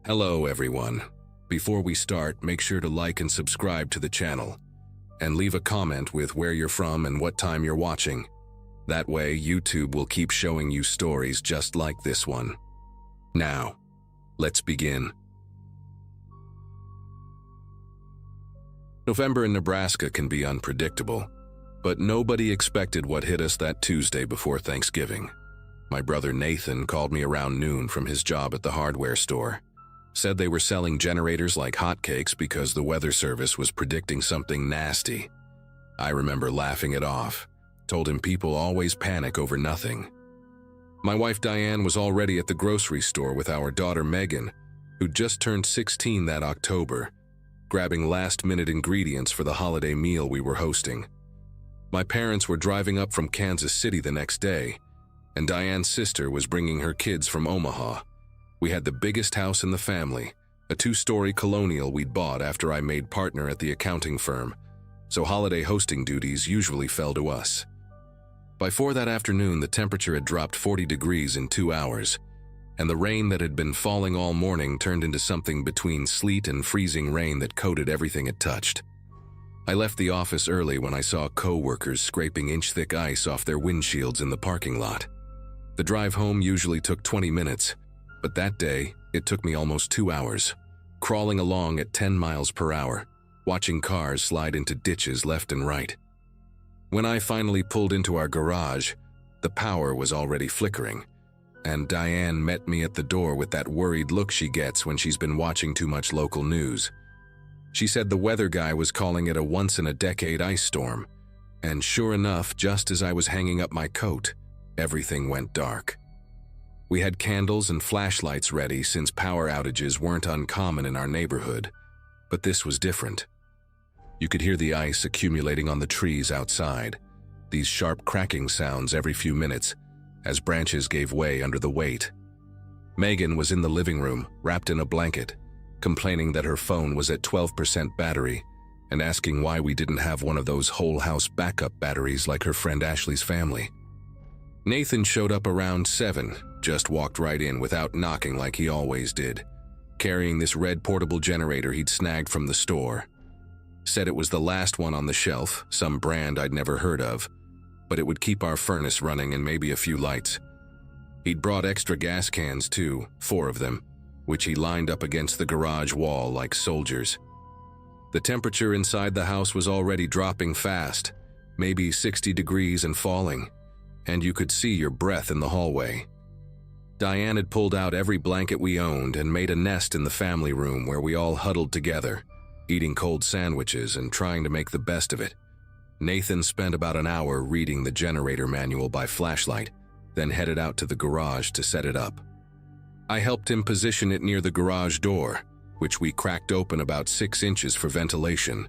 Hello everyone. Before we start, make sure to like and subscribe to the channel, and leave a comment with where you're from and what time you're watching. That way, YouTube will keep showing you stories just like this one. Now, let's begin. November in Nebraska can be unpredictable, but nobody expected what hit us that Tuesday before Thanksgiving. My brother Nathan called me around noon from his job at the hardware store. Said they were selling generators like hotcakes because the weather service was predicting something nasty. I remember laughing it off. Told him people always panic over nothing. My wife Diane was already at the grocery store with our daughter Megan, who'd just turned 16 that October, grabbing last-minute ingredients for the holiday meal we were hosting. My parents were driving up from Kansas City the next day, and Diane's sister was bringing her kids from Omaha. We had the biggest house in the family, a 2-story colonial we'd bought after I made partner at the accounting firm, so holiday hosting duties usually fell to us. By 4 that afternoon, the temperature had dropped 40 degrees in 2 hours, and the rain that had been falling all morning turned into something between sleet and freezing rain that coated everything it touched. I left the office early when I saw co-workers scraping inch-thick ice off their windshields in the parking lot. The drive home usually took 20 minutes, but that day, it took me almost 2 hours, crawling along at 10 miles per hour, watching cars slide into ditches left and right. When I finally pulled into our garage, the power was already flickering, and Diane met me at the door with that worried look she gets when she's been watching too much local news. She said the weather guy was calling it a once-in-a-decade ice storm, and sure enough, just as I was hanging up my coat, everything went dark. We had candles and flashlights ready since power outages weren't uncommon in our neighborhood, but this was different. You could hear the ice accumulating on the trees outside, these sharp cracking sounds every few minutes as branches gave way under the weight. Megan was in the living room, wrapped in a blanket, complaining that her phone was at 12% battery and asking why we didn't have one of those whole house backup batteries like her friend Ashley's family. Nathan showed up around 7, just walked right in without knocking like he always did, carrying this red portable generator he'd snagged from the store. Said it was the last one on the shelf, some brand I'd never heard of, but it would keep our furnace running and maybe a few lights. He'd brought extra gas cans too, 4 of them, which he lined up against the garage wall like soldiers. The temperature inside the house was already dropping fast, maybe 60 degrees and falling, and you could see your breath in the hallway. Diane had pulled out every blanket we owned and made a nest in the family room where we all huddled together, eating cold sandwiches and trying to make the best of it. Nathan spent about an hour reading the generator manual by flashlight, then headed out to the garage to set it up. I helped him position it near the garage door, which we cracked open about 6 inches for ventilation,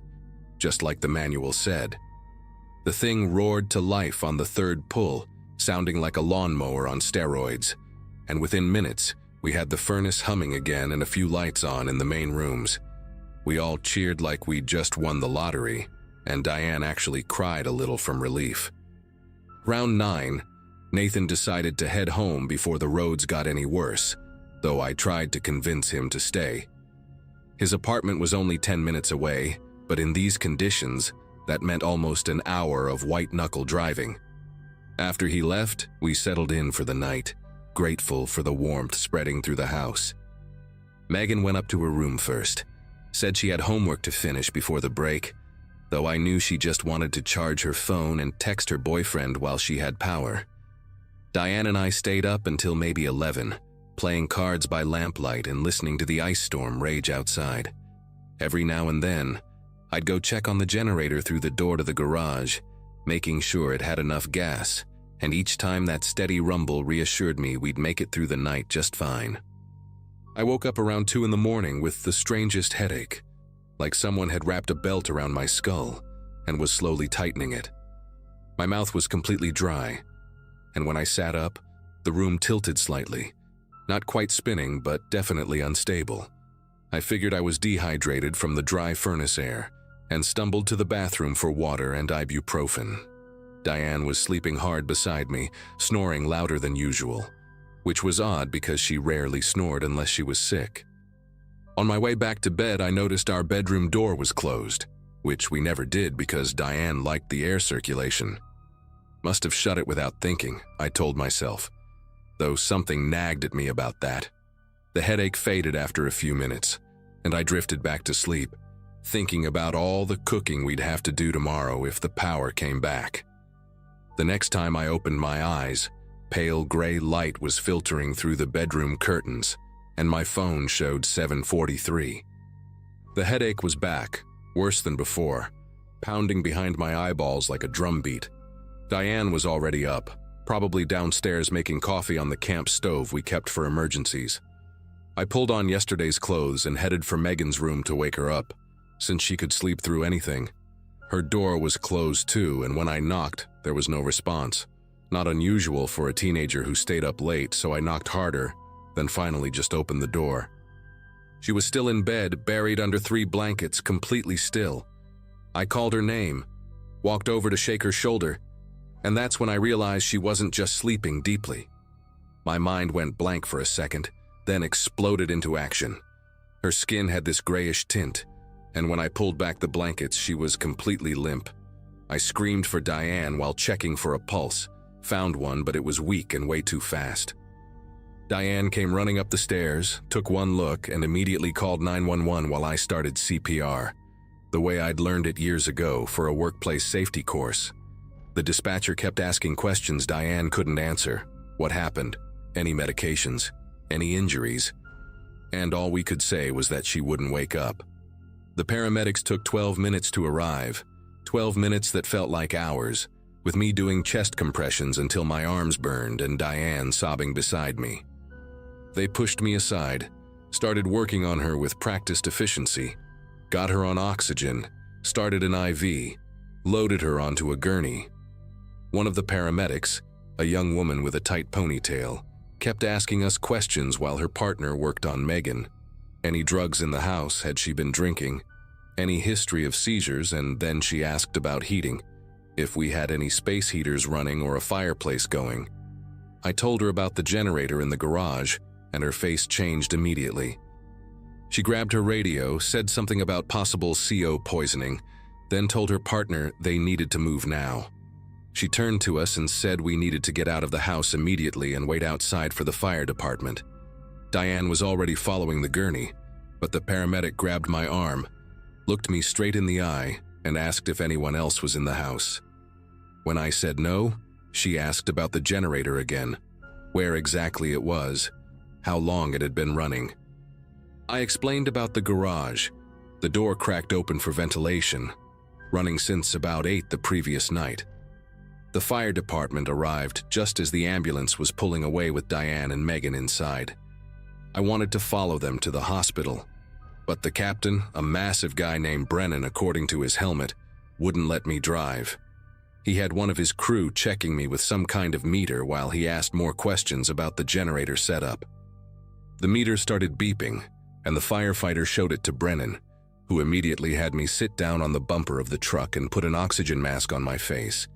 just like the manual said. The thing roared to life on the 3rd pull, sounding like a lawnmower on steroids, and within minutes, we had the furnace humming again and a few lights on in the main rooms. We all cheered like we'd just won the lottery, and Diane actually cried a little from relief. Round 9, Nathan decided to head home before the roads got any worse, though I tried to convince him to stay. His apartment was only 10 minutes away, but in these conditions, that meant almost an hour of white-knuckle driving. After he left, we settled in for the night, grateful for the warmth spreading through the house. Megan went up to her room first, said she had homework to finish before the break, though I knew she just wanted to charge her phone and text her boyfriend while she had power. Diane and I stayed up until maybe 11, playing cards by lamplight and listening to the ice storm rage outside. Every now and then, I'd go check on the generator through the door to the garage, making sure it had enough gas, and each time that steady rumble reassured me we'd make it through the night just fine. I woke up around 2 in the morning with the strangest headache, like someone had wrapped a belt around my skull and was slowly tightening it. My mouth was completely dry, and when I sat up, the room tilted slightly, not quite spinning but definitely unstable. I figured I was dehydrated from the dry furnace air and stumbled to the bathroom for water and ibuprofen. Diane was sleeping hard beside me, snoring louder than usual, which was odd because she rarely snored unless she was sick. On my way back to bed, I noticed our bedroom door was closed, which we never did because Diane liked the air circulation. Must have shut it without thinking, I told myself, though something nagged at me about that. The headache faded after a few minutes, and I drifted back to sleep, thinking about all the cooking we'd have to do tomorrow if the power came back. The next time I opened my eyes, pale gray light was filtering through the bedroom curtains, and my phone showed 7:43. The headache was back, worse than before, pounding behind my eyeballs like a drumbeat. Diane was already up, probably downstairs making coffee on the camp stove we kept for emergencies. I pulled on yesterday's clothes and headed for Megan's room to wake her up, since she could sleep through anything. Her door was closed too, and when I knocked, there was no response. Not unusual for a teenager who stayed up late, so I knocked harder, then finally just opened the door. She was still in bed, buried under 3 blankets, completely still. I called her name, walked over to shake her shoulder, and that's when I realized she wasn't just sleeping deeply. My mind went blank for a second, then exploded into action. Her skin had this grayish tint, and when I pulled back the blankets, she was completely limp. I screamed for Diane while checking for a pulse, found one, but it was weak and way too fast. Diane came running up the stairs, took one look, and immediately called 911 while I started CPR, the way I'd learned it years ago for a workplace safety course. The dispatcher kept asking questions Diane couldn't answer. What happened? Any medications? Any injuries? And all we could say was that she wouldn't wake up. The paramedics took 12 minutes to arrive, 12 minutes that felt like hours, with me doing chest compressions until my arms burned and Diane sobbing beside me. They pushed me aside, started working on her with practiced efficiency, got her on oxygen, started an IV, loaded her onto a gurney. One of the paramedics, a young woman with a tight ponytail, kept asking us questions while her partner worked on Megan. Any drugs in the house, had she been drinking? Any history of seizures, and then she asked about heating, if we had any space heaters running or a fireplace going. I told her about the generator in the garage, and her face changed immediately. She grabbed her radio, said something about possible CO poisoning, then told her partner they needed to move now. She turned to us and said we needed to get out of the house immediately and wait outside for the fire department. Diane was already following the gurney, but the paramedic grabbed my arm, looked me straight in the eye, and asked if anyone else was in the house. When I said no, she asked about the generator again, where exactly it was, how long it had been running. I explained about the garage, the door cracked open for ventilation, running since about 8 the previous night. The fire department arrived just as the ambulance was pulling away with Diane and Megan inside. I wanted to follow them to the hospital, but the captain, a massive guy named Brennan according to his helmet, wouldn't let me drive. He had one of his crew checking me with some kind of meter while he asked more questions about the generator setup. The meter started beeping, and the firefighter showed it to Brennan, who immediately had me sit down on the bumper of the truck and put an oxygen mask on my face.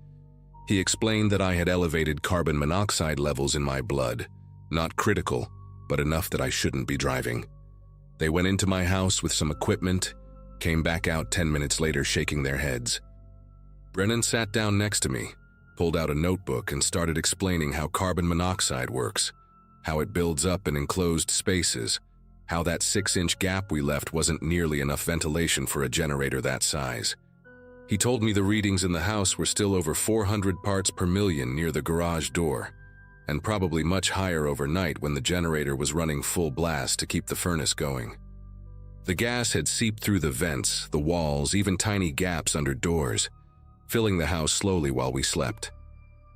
He explained that I had elevated carbon monoxide levels in my blood, not critical, but enough that I shouldn't be driving. They went into my house with some equipment, came back out 10 minutes later shaking their heads. Brennan sat down next to me, pulled out a notebook and started explaining how carbon monoxide works, how it builds up in enclosed spaces, how that 6-inch gap we left wasn't nearly enough ventilation for a generator that size. He told me the readings in the house were still over 400 parts per million near the garage door, and probably much higher overnight when the generator was running full blast to keep the furnace going. The gas had seeped through the vents, the walls, even tiny gaps under doors, filling the house slowly while we slept.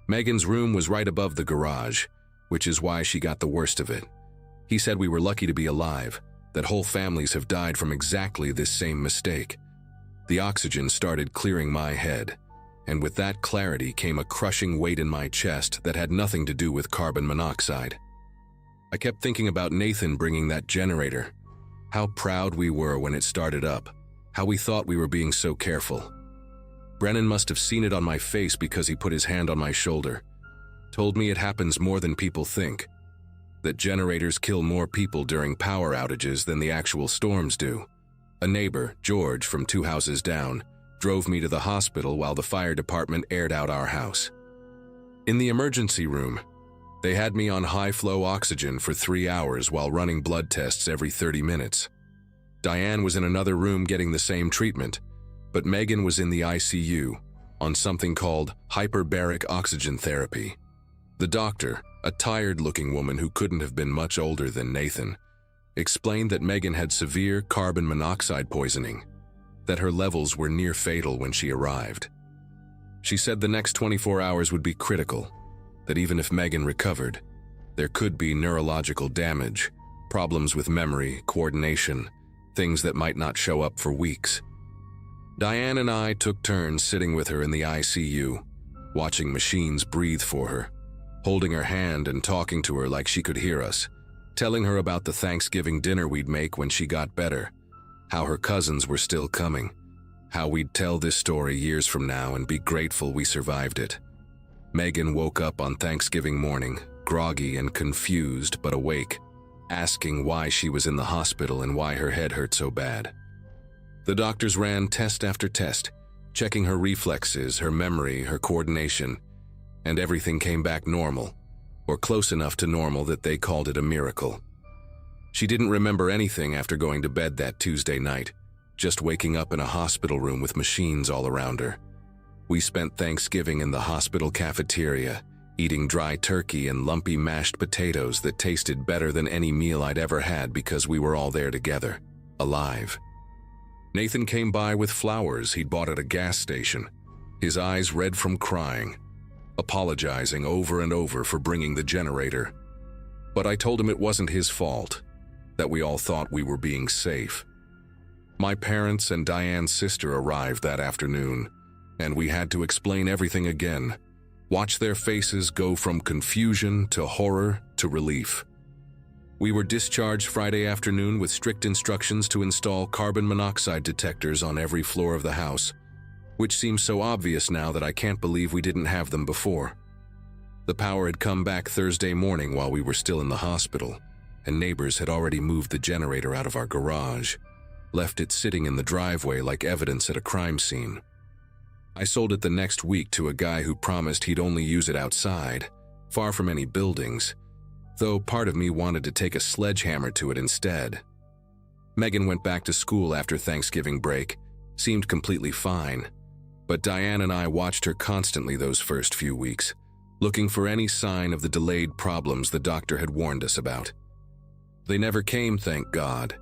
Megan's room was right above the garage, which is why she got the worst of it. He said we were lucky to be alive, that whole families have died from exactly this same mistake. The oxygen started clearing my head, and with that clarity came a crushing weight in my chest that had nothing to do with carbon monoxide. I kept thinking about Nathan bringing that generator, how proud we were when it started up, how we thought we were being so careful. Brennan must have seen it on my face because he put his hand on my shoulder, told me it happens more than people think. that generators kill more people during power outages than the actual storms do. A neighbor, George, from 2 houses down, drove me to the hospital while the fire department aired out our house. In the emergency room, they had me on high-flow oxygen for 3 hours while running blood tests every 30 minutes. Diane was in another room getting the same treatment, but Megan was in the ICU on something called hyperbaric oxygen therapy. The doctor, a tired-looking woman who couldn't have been much older than Nathan, explained that Megan had severe carbon monoxide poisoning, that her levels were near fatal when she arrived. She said the next 24 hours would be critical, that even if Megan recovered, there could be neurological damage, problems with memory, coordination, things that might not show up for weeks. Diane and I took turns sitting with her in the ICU, watching machines breathe for her, holding her hand and talking to her like she could hear us, telling her about the Thanksgiving dinner we'd make when she got better, how her cousins were still coming, how we'd tell this story years from now and be grateful we survived it. Megan woke up on Thanksgiving morning, groggy and confused but awake, asking why she was in the hospital and why her head hurt so bad. The doctors ran test after test, checking her reflexes, her memory, her coordination, and everything came back normal, or close enough to normal that they called it a miracle. She didn't remember anything after going to bed that Tuesday night, just waking up in a hospital room with machines all around her. We spent Thanksgiving in the hospital cafeteria, eating dry turkey and lumpy mashed potatoes that tasted better than any meal I'd ever had because we were all there together, alive. Nathan came by with flowers he'd bought at a gas station, his eyes red from crying, apologizing over and over for bringing the generator. But I told him it wasn't his fault, that we all thought we were being safe. My parents and Diane's sister arrived that afternoon, and we had to explain everything again, watch their faces go from confusion to horror to relief. We were discharged Friday afternoon with strict instructions to install carbon monoxide detectors on every floor of the house, which seems so obvious now that I can't believe we didn't have them before. The power had come back Thursday morning while we were still in the hospital, and neighbors had already moved the generator out of our garage, left it sitting in the driveway like evidence at a crime scene. I sold it the next week to a guy who promised he'd only use it outside, far from any buildings, though part of me wanted to take a sledgehammer to it instead. Megan went back to school after Thanksgiving break, seemed completely fine, but Diane and I watched her constantly those first few weeks, looking for any sign of the delayed problems the doctor had warned us about. They never came, thank God,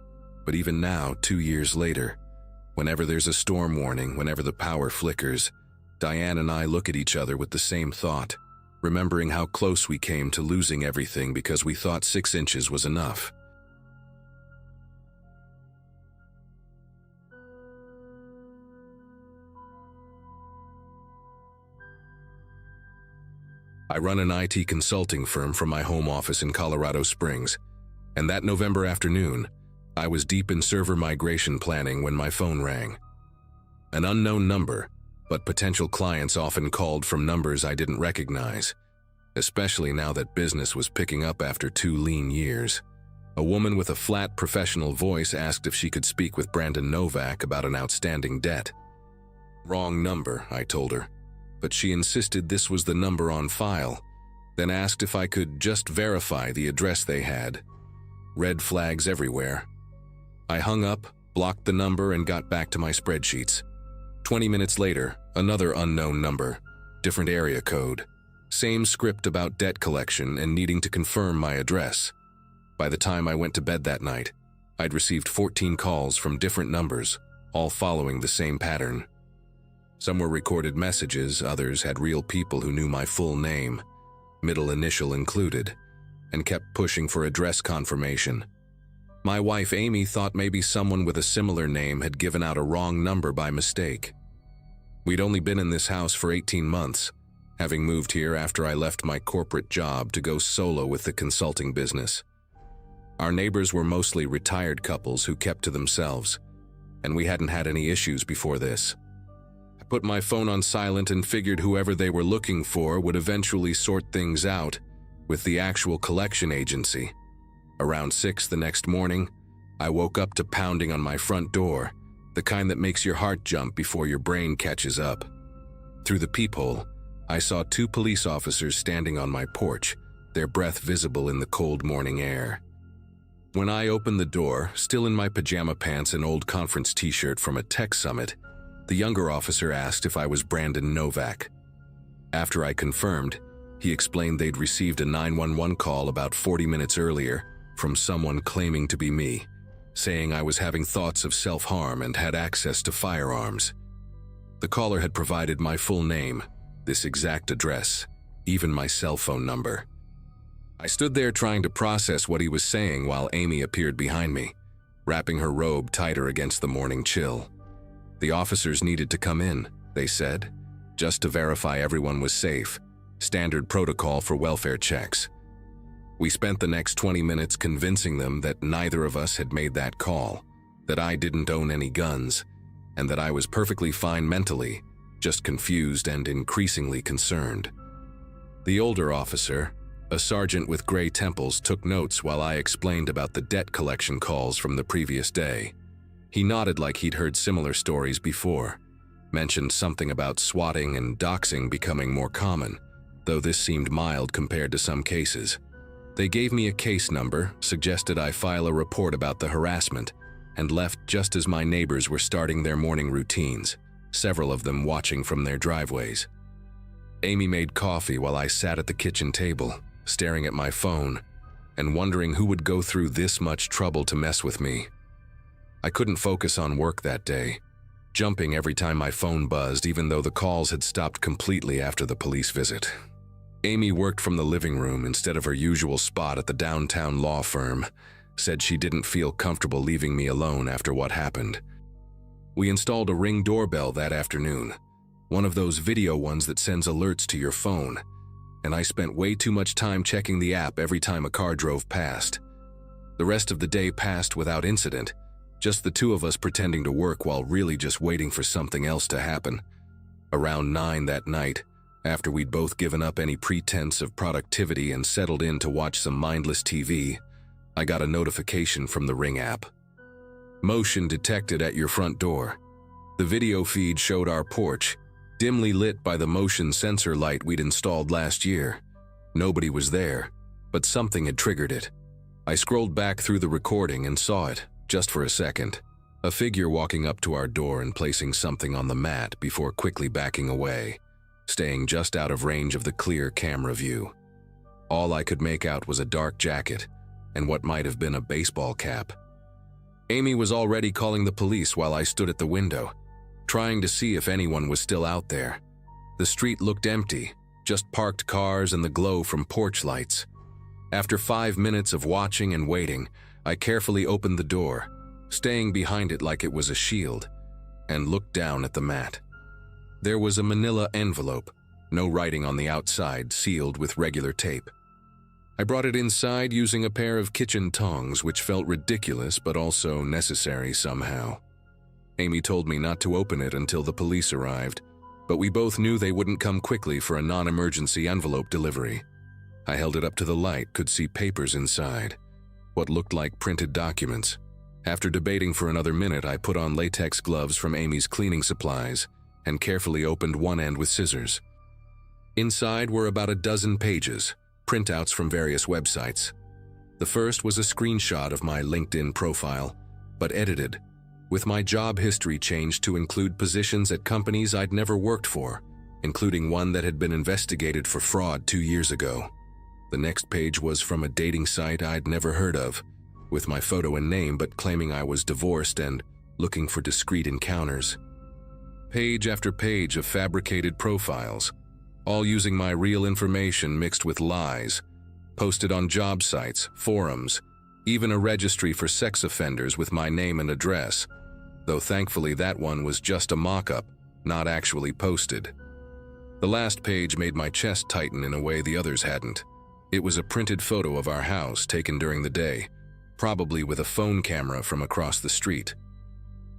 but even now, 2 years later, whenever there's a storm warning, whenever the power flickers, Diane and I look at each other with the same thought, remembering how close we came to losing everything because we thought 6 inches was enough. I run an IT consulting firm from my home office in Colorado Springs, and that November afternoon, I was deep in server migration planning when my phone rang. An unknown number, but potential clients often called from numbers I didn't recognize, especially now that business was picking up after 2 lean years. A woman with a flat professional voice asked if she could speak with Brandon Novak about an outstanding debt. Wrong number, I told her, but she insisted this was the number on file, then asked if I could just verify the address they had. Red flags everywhere. I hung up, blocked the number, and got back to my spreadsheets. 20 minutes later, another unknown number, different area code, same script about debt collection and needing to confirm my address. By the time I went to bed that night, I'd received 14 calls from different numbers, all following the same pattern. Some were recorded messages, others had real people who knew my full name, middle initial included, and kept pushing for address confirmation. My wife Amy thought maybe someone with a similar name had given out a wrong number by mistake. We'd only been in this house for 18 months, having moved here after I left my corporate job to go solo with the consulting business. Our neighbors were mostly retired couples who kept to themselves, and we hadn't had any issues before this. I put my phone on silent and figured whoever they were looking for would eventually sort things out, with the actual collection agency. Around 6 the next morning, I woke up to pounding on my front door, the kind that makes your heart jump before your brain catches up. Through the peephole, I saw 2 police officers standing on my porch, their breath visible in the cold morning air. When I opened the door, still in my pajama pants and old conference t-shirt from a tech summit, the younger officer asked if I was Brandon Novak. After I confirmed, he explained they'd received a 911 call about 40 minutes earlier from someone claiming to be me, saying I was having thoughts of self-harm and had access to firearms. The caller had provided my full name, this exact address, even my cell phone number. I stood there trying to process what he was saying while Amy appeared behind me, wrapping her robe tighter against the morning chill. The officers needed to come in, they said, just to verify everyone was safe, standard protocol for welfare checks. We spent the next 20 minutes convincing them that neither of us had made that call, that I didn't own any guns, and that I was perfectly fine mentally, just confused and increasingly concerned. The older officer, a sergeant with gray temples, took notes while I explained about the debt collection calls from the previous day. He nodded like he'd heard similar stories before, mentioned something about swatting and doxing becoming more common, though this seemed mild compared to some cases. They gave me a case number, suggested I file a report about the harassment, and left just as my neighbors were starting their morning routines, several of them watching from their driveways. Amy made coffee while I sat at the kitchen table, staring at my phone, and wondering who would go through this much trouble to mess with me. I couldn't focus on work that day, jumping every time my phone buzzed even though the calls had stopped completely after the police visit. Amy worked from the living room instead of her usual spot at the downtown law firm, said she didn't feel comfortable leaving me alone after what happened. We installed a Ring doorbell that afternoon, one of those video ones that sends alerts to your phone, and I spent way too much time checking the app every time a car drove past. The rest of the day passed without incident, just the 2 of us pretending to work while really just waiting for something else to happen. Around 9 that night, after we'd both given up any pretense of productivity and settled in to watch some mindless TV, I got a notification from the Ring app. Motion detected at your front door. The video feed showed our porch, dimly lit by the motion sensor light we'd installed last year. Nobody was there, but something had triggered it. I scrolled back through the recording and saw it, just for a second. A figure walking up to our door and placing something on the mat before quickly backing away, staying just out of range of the clear camera view. All I could make out was a dark jacket and what might have been a baseball cap. Amy was already calling the police while I stood at the window, trying to see if anyone was still out there. The street looked empty, just parked cars and the glow from porch lights. After 5 minutes of watching and waiting, I carefully opened the door, staying behind it like it was a shield, and looked down at the mat. There was a manila envelope, no writing on the outside, sealed with regular tape. I brought it inside using a pair of kitchen tongs, which felt ridiculous but also necessary somehow. Amy told me not to open it until the police arrived, but we both knew they wouldn't come quickly for a non-emergency envelope delivery. I held it up to the light, could see papers inside, what looked like printed documents. After debating for another minute, I put on latex gloves from Amy's cleaning supplies and carefully opened one end with scissors. Inside were about a dozen pages, printouts from various websites. The first was a screenshot of my LinkedIn profile, but edited, with my job history changed to include positions at companies I'd never worked for, including one that had been investigated for fraud 2 years ago. The next page was from a dating site I'd never heard of, with my photo and name but claiming I was divorced and looking for discreet encounters. Page after page of fabricated profiles, all using my real information mixed with lies, posted on job sites, forums, even a registry for sex offenders with my name and address, though thankfully that one was just a mock-up, not actually posted. The last page made my chest tighten in a way the others hadn't. It was a printed photo of our house taken during the day, probably with a phone camera from across the street.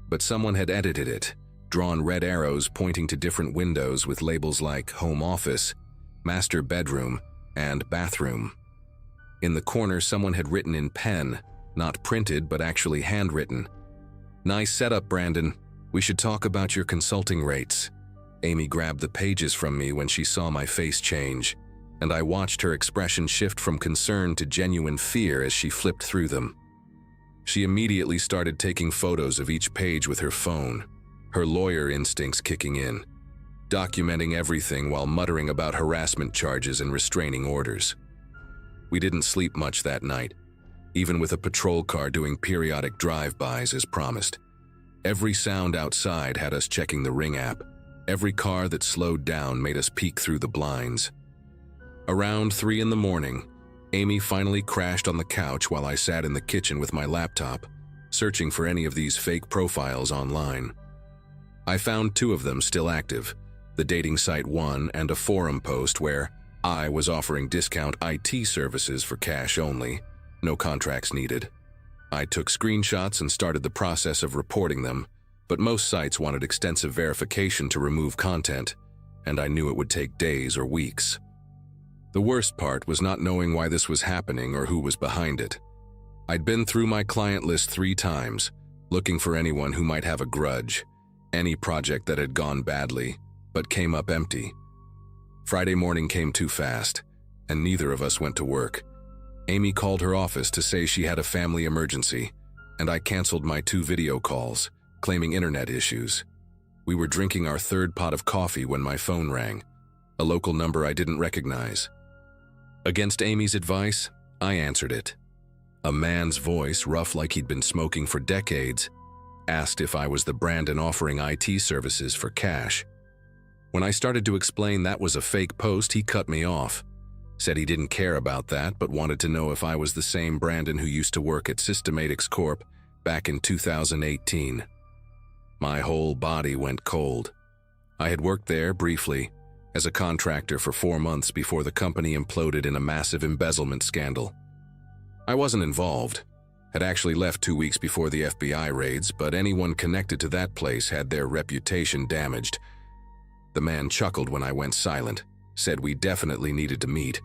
But someone had edited it, drawn red arrows pointing to different windows with labels like home office, master bedroom, and bathroom. In the corner, someone had written in pen, not printed but actually handwritten. "Nice setup, Brandon. We should talk about your consulting rates." Amy grabbed the pages from me when she saw my face change, and I watched her expression shift from concern to genuine fear as she flipped through them. She immediately started taking photos of each page with her phone, her lawyer instincts kicking in, documenting everything while muttering about harassment charges and restraining orders. We didn't sleep much that night, even with a patrol car doing periodic drive-bys as promised. Every sound outside had us checking the Ring app. Every car that slowed down made us peek through the blinds. Around 3 in the morning, Amy finally crashed on the couch while I sat in the kitchen with my laptop, searching for any of these fake profiles online. I found 2 of them still active, the dating site one and a forum post where I was offering discount IT services for cash only, no contracts needed. I took screenshots and started the process of reporting them, but most sites wanted extensive verification to remove content, and I knew it would take days or weeks. The worst part was not knowing why this was happening or who was behind it. I'd been through my client list 3 times, looking for anyone who might have a grudge, any project that had gone badly, but came up empty. Friday morning came too fast, and neither of us went to work. Amy called her office to say she had a family emergency, and I canceled my 2 video calls, claiming internet issues. We were drinking our 3rd pot of coffee when my phone rang, a local number I didn't recognize. Against Amy's advice, I answered it. A man's voice, rough like he'd been smoking for decades, asked if I was the Brandon offering IT services for cash. When I started to explain that was a fake post, he cut me off. Said he didn't care about that, but wanted to know if I was the same Brandon who used to work at Systematics Corp back in 2018. My whole body went cold. I had worked there briefly as a contractor for 4 months before the company imploded in a massive embezzlement scandal. I wasn't involved, had actually left 2 weeks before the FBI raids, but anyone connected to that place had their reputation damaged. The man chuckled when I went silent, said we definitely needed to meet,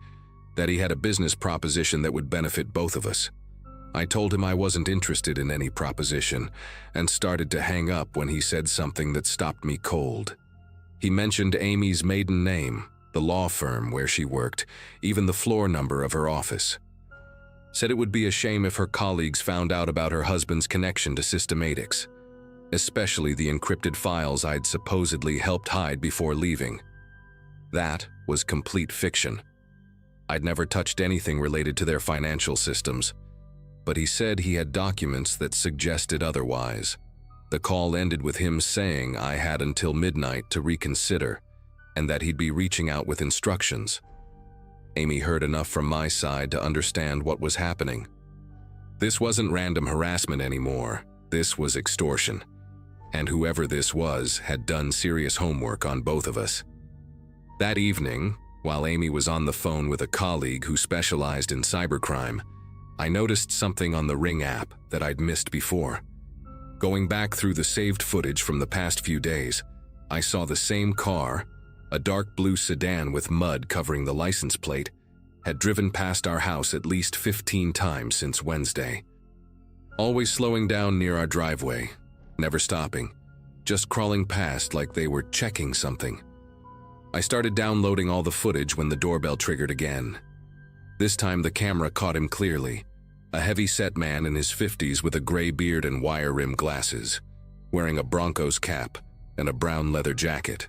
that he had a business proposition that would benefit both of us. I told him I wasn't interested in any proposition, and started to hang up when he said something that stopped me cold. He mentioned Amy's maiden name, the law firm where she worked, even the floor number of her office. Said it would be a shame if her colleagues found out about her husband's connection to Systematics, especially the encrypted files I'd supposedly helped hide before leaving. That was complete fiction. I'd never touched anything related to their financial systems, but he said he had documents that suggested otherwise. The call ended with him saying I had until midnight to reconsider, and that he'd be reaching out with instructions. Amy heard enough from my side to understand what was happening. This wasn't random harassment anymore. This was extortion. And whoever this was had done serious homework on both of us. That evening, while Amy was on the phone with a colleague who specialized in cybercrime, I noticed something on the Ring app that I'd missed before. Going back through the saved footage from the past few days, I saw the same car, a dark blue sedan with mud covering the license plate, had driven past our house at least 15 times since Wednesday. Always slowing down near our driveway, never stopping, just crawling past like they were checking something. I started downloading all the footage when the doorbell triggered again. This time the camera caught him clearly, a heavy-set man in his 50s with a gray beard and wire-rimmed glasses, wearing a Broncos cap and a brown leather jacket.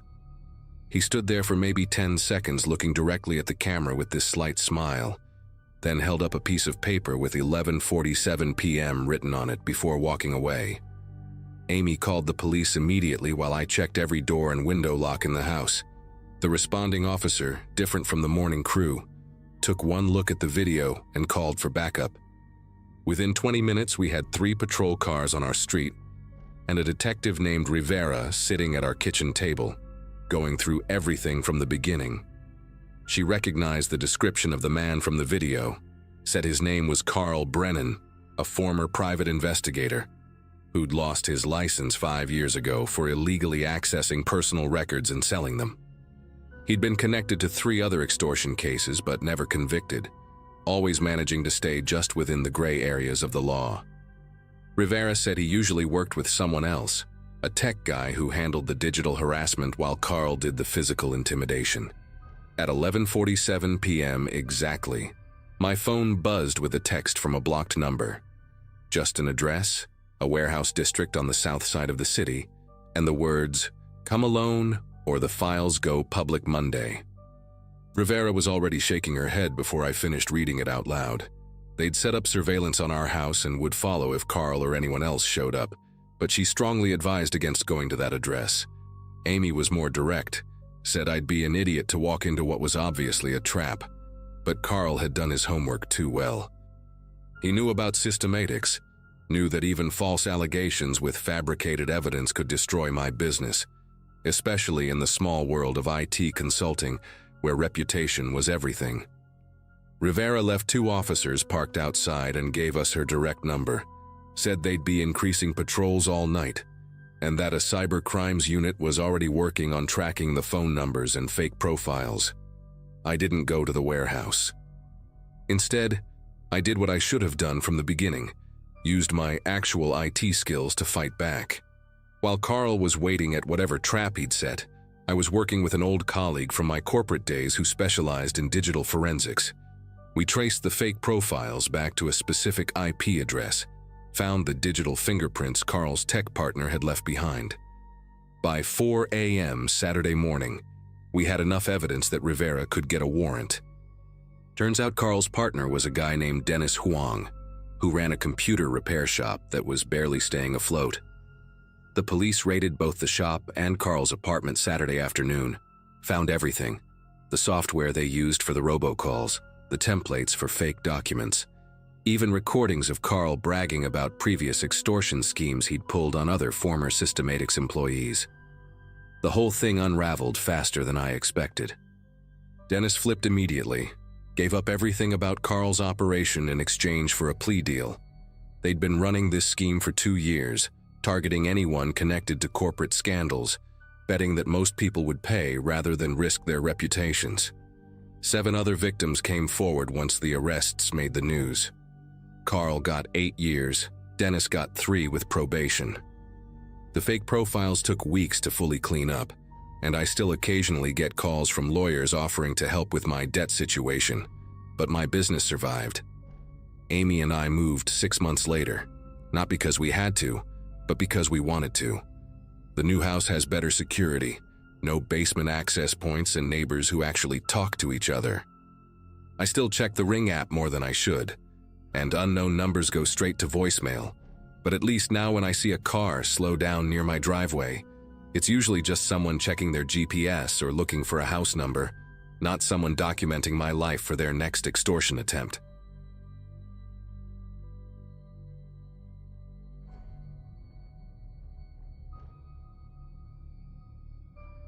He stood there for maybe 10 seconds looking directly at the camera with this slight smile, then held up a piece of paper with 11:47 p.m. written on it before walking away. Amy called the police immediately while I checked every door and window lock in the house. The responding officer, different from the morning crew, took one look at the video and called for backup. Within 20 minutes, we had 3 patrol cars on our street and a detective named Rivera sitting at our kitchen table, going through everything from the beginning. She recognized the description of the man from the video, said his name was Carl Brennan, a former private investigator who'd lost his license 5 years ago for illegally accessing personal records and selling them. He'd been connected to 3 other extortion cases but never convicted, always managing to stay just within the gray areas of the law. Rivera said he usually worked with someone else, a tech guy who handled the digital harassment while Carl did the physical intimidation. At 11:47 p.m. exactly, my phone buzzed with a text from a blocked number. Just an address, a warehouse district on the south side of the city, and the words, "Come alone or the files go public Monday." Rivera was already shaking her head before I finished reading it out loud. They'd set up surveillance on our house and would follow if Carl or anyone else showed up, but she strongly advised against going to that address. Amy was more direct, said I'd be an idiot to walk into what was obviously a trap, but Carl had done his homework too well. He knew about systematics, knew that even false allegations with fabricated evidence could destroy my business, especially in the small world of IT consulting, where reputation was everything. Rivera left 2 officers parked outside and gave us her direct number, said they'd be increasing patrols all night, and that a cyber crimes unit was already working on tracking the phone numbers and fake profiles. I didn't go to the warehouse. Instead, I did what I should have done from the beginning, used my actual IT skills to fight back. While Carl was waiting at whatever trap he'd set, I was working with an old colleague from my corporate days who specialized in digital forensics. We traced the fake profiles back to a specific IP address, found the digital fingerprints Carl's tech partner had left behind. By 4 a.m. Saturday morning, we had enough evidence that Rivera could get a warrant. Turns out Carl's partner was a guy named Dennis Huang, who ran a computer repair shop that was barely staying afloat. The police raided both the shop and Carl's apartment Saturday afternoon, found everything: the software they used for the robocalls, the templates for fake documents, even recordings of Carl bragging about previous extortion schemes he'd pulled on other former Systematics employees. The whole thing unraveled faster than I expected. Dennis flipped immediately, gave up everything about Carl's operation in exchange for a plea deal. They'd been running this scheme for 2 years, targeting anyone connected to corporate scandals, betting that most people would pay rather than risk their reputations. 7 other victims came forward once the arrests made the news. Carl got 8 years, Dennis got 3 with probation. The fake profiles took weeks to fully clean up, and I still occasionally get calls from lawyers offering to help with my debt situation, but my business survived. Amy and I moved 6 months later, not because we had to, but because we wanted to. The new house has better security, no basement access points, and neighbors who actually talk to each other. I still check the Ring app more than I should, and unknown numbers go straight to voicemail, but at least now when I see a car slow down near my driveway, it's usually just someone checking their GPS or looking for a house number, not someone documenting my life for their next extortion attempt.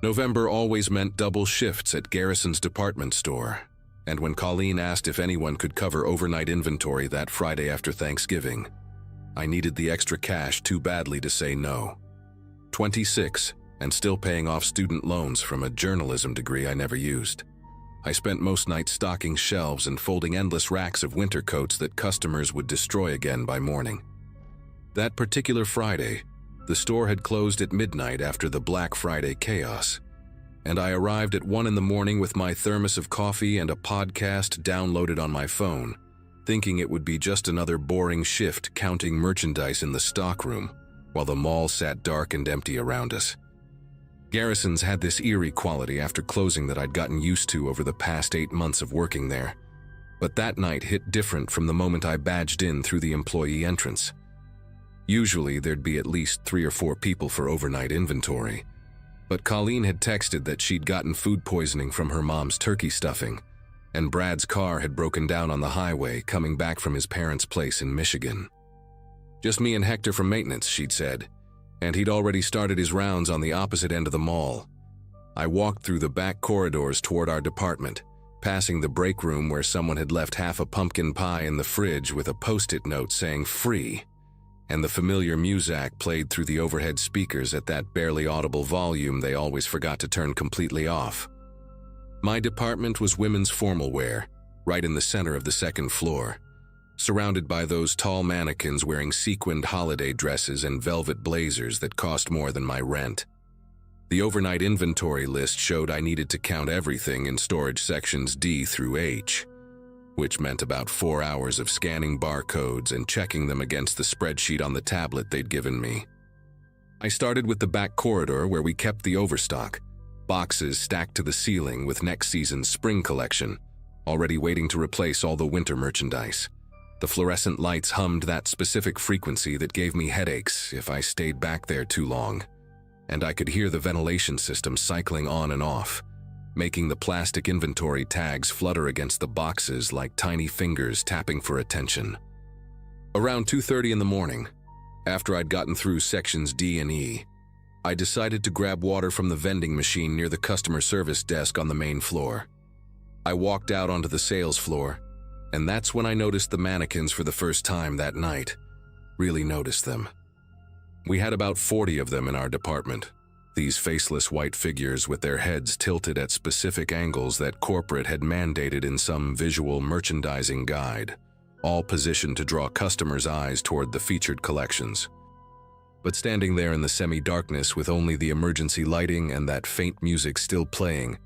November always meant double shifts at Garrison's department store, and when Colleen asked if anyone could cover overnight inventory that Friday after Thanksgiving, I needed the extra cash too badly to say no. 26, and still paying off student loans from a journalism degree I never used. I spent most nights stocking shelves and folding endless racks of winter coats that customers would destroy again by morning. That particular Friday, the store had closed at midnight after the Black Friday chaos, and I arrived at 1 in the morning with my thermos of coffee and a podcast downloaded on my phone, thinking it would be just another boring shift counting merchandise in the stockroom, while the mall sat dark and empty around us. Garrison's had this eerie quality after closing that I'd gotten used to over the past 8 months of working there, but that night hit different from the moment I badged in through the employee entrance. Usually there'd be at least 3 or 4 people for overnight inventory, but Colleen had texted that she'd gotten food poisoning from her mom's turkey stuffing, and Brad's car had broken down on the highway coming back from his parents' place in Michigan. Just me and Hector from maintenance, she'd said, and he'd already started his rounds on the opposite end of the mall. I walked through the back corridors toward our department, passing the break room where someone had left half a pumpkin pie in the fridge with a post-it note saying free, and the familiar muzak played through the overhead speakers at that barely audible volume they always forgot to turn completely off. My department was women's formal wear, right in the center of the second floor, surrounded by those tall mannequins wearing sequined holiday dresses and velvet blazers that cost more than my rent. The overnight inventory list showed I needed to count everything in storage sections D through H, which meant about 4 hours of scanning barcodes and checking them against the spreadsheet on the tablet they'd given me. I started with the back corridor where we kept the overstock, boxes stacked to the ceiling with next season's spring collection, already waiting to replace all the winter merchandise. The fluorescent lights hummed that specific frequency that gave me headaches if I stayed back there too long, and I could hear the ventilation system cycling on and off, making the plastic inventory tags flutter against the boxes like tiny fingers tapping for attention. Around 2:30 in the morning, after I'd gotten through sections D and E, I decided to grab water from the vending machine near the customer service desk on the main floor. I walked out onto the sales floor, and that's when I noticed the mannequins for the first time that night. Really noticed them. We had about 40 of them in our department, these faceless white figures with their heads tilted at specific angles that corporate had mandated in some visual merchandising guide, all positioned to draw customers' eyes toward the featured collections. But standing there in the semi-darkness with only the emergency lighting and that faint music still playing,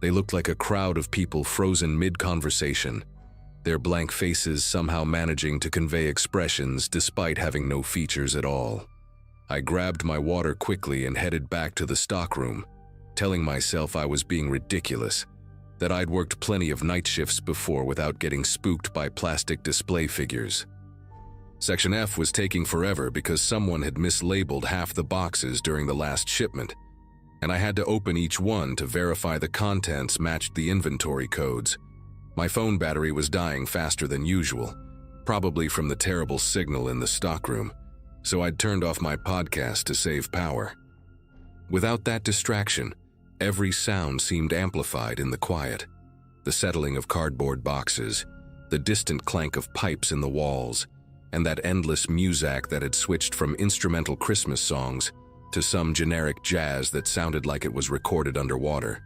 they looked like a crowd of people frozen mid-conversation, their blank faces somehow managing to convey expressions despite having no features at all. I grabbed my water quickly and headed back to the stockroom, telling myself I was being ridiculous, that I'd worked plenty of night shifts before without getting spooked by plastic display figures. Section F was taking forever because someone had mislabeled half the boxes during the last shipment, and I had to open each one to verify the contents matched the inventory codes. My phone battery was dying faster than usual, probably from the terrible signal in the stockroom, so I'd turned off my podcast to save power. Without that distraction, every sound seemed amplified in the quiet. The settling of cardboard boxes, the distant clank of pipes in the walls, and that endless muzak that had switched from instrumental Christmas songs to some generic jazz that sounded like it was recorded underwater.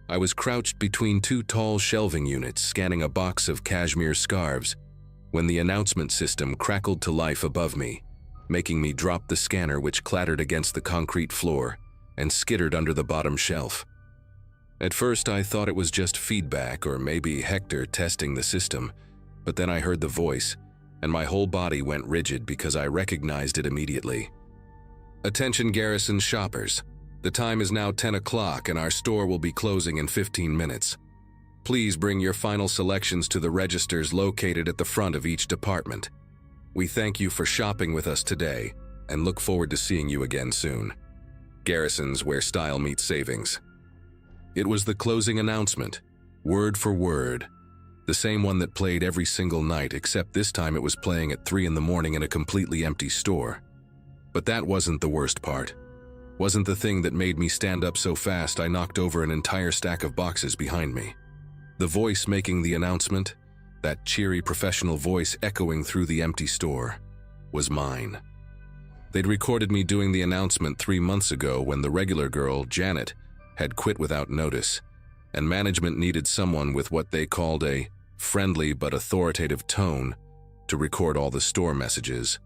I was crouched between two tall shelving units scanning a box of cashmere scarves when the announcement system crackled to life above me, making me drop the scanner, which clattered against the concrete floor and skittered under the bottom shelf. At first I thought it was just feedback or maybe Hector testing the system, but then I heard the voice and my whole body went rigid because I recognized it immediately. Attention Garrison shoppers. The time is now 10 o'clock and our store will be closing in 15 minutes. Please bring your final selections to the registers located at the front of each department. We thank you for shopping with us today and look forward to seeing you again soon. Garrisons, where style meets savings. It was the closing announcement, word for word, the same one that played every single night, except this time it was playing at 3 in the morning in a completely empty store. But that wasn't the worst part. Wasn't the thing that made me stand up so fast I knocked over an entire stack of boxes behind me. The voice making the announcement, that cheery professional voice echoing through the empty store, was mine. They'd recorded me doing the announcement 3 months ago when the regular girl, Janet, had quit without notice, and management needed someone with what they called a friendly but authoritative tone to record all the store messages.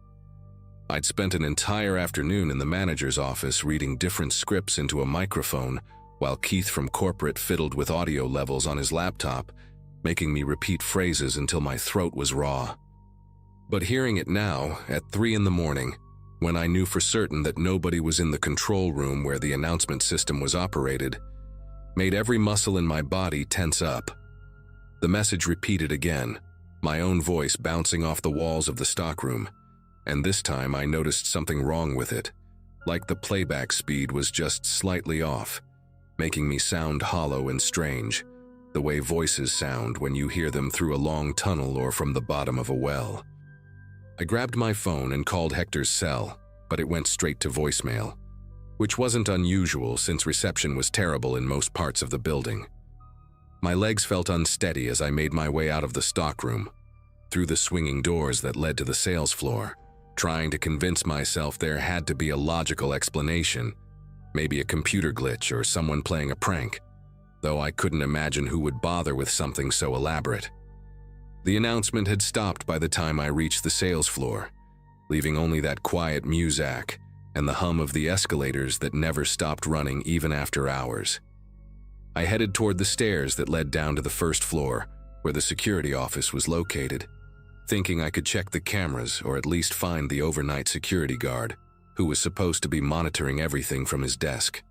I'd spent an entire afternoon in the manager's office reading different scripts into a microphone while Keith from corporate fiddled with audio levels on his laptop, making me repeat phrases until my throat was raw. But hearing it now, at 3 in the morning, when I knew for certain that nobody was in the control room where the announcement system was operated, made every muscle in my body tense up. The message repeated again, my own voice bouncing off the walls of the stockroom, and this time I noticed something wrong with it, like the playback speed was just slightly off, making me sound hollow and strange, the way voices sound when you hear them through a long tunnel or from the bottom of a well. I grabbed my phone and called Hector's cell, but it went straight to voicemail, which wasn't unusual since reception was terrible in most parts of the building. My legs felt unsteady as I made my way out of the stockroom, through the swinging doors that led to the sales floor, trying to convince myself there had to be a logical explanation, maybe a computer glitch or someone playing a prank. though I couldn't imagine who would bother with something so elaborate. The announcement had stopped by the time I reached the sales floor, leaving only that quiet muzak and the hum of the escalators that never stopped running even after hours. I headed toward the stairs that led down to the first floor, where the security office was located, thinking I could check the cameras or at least find the overnight security guard, who was supposed to be monitoring everything from his desk.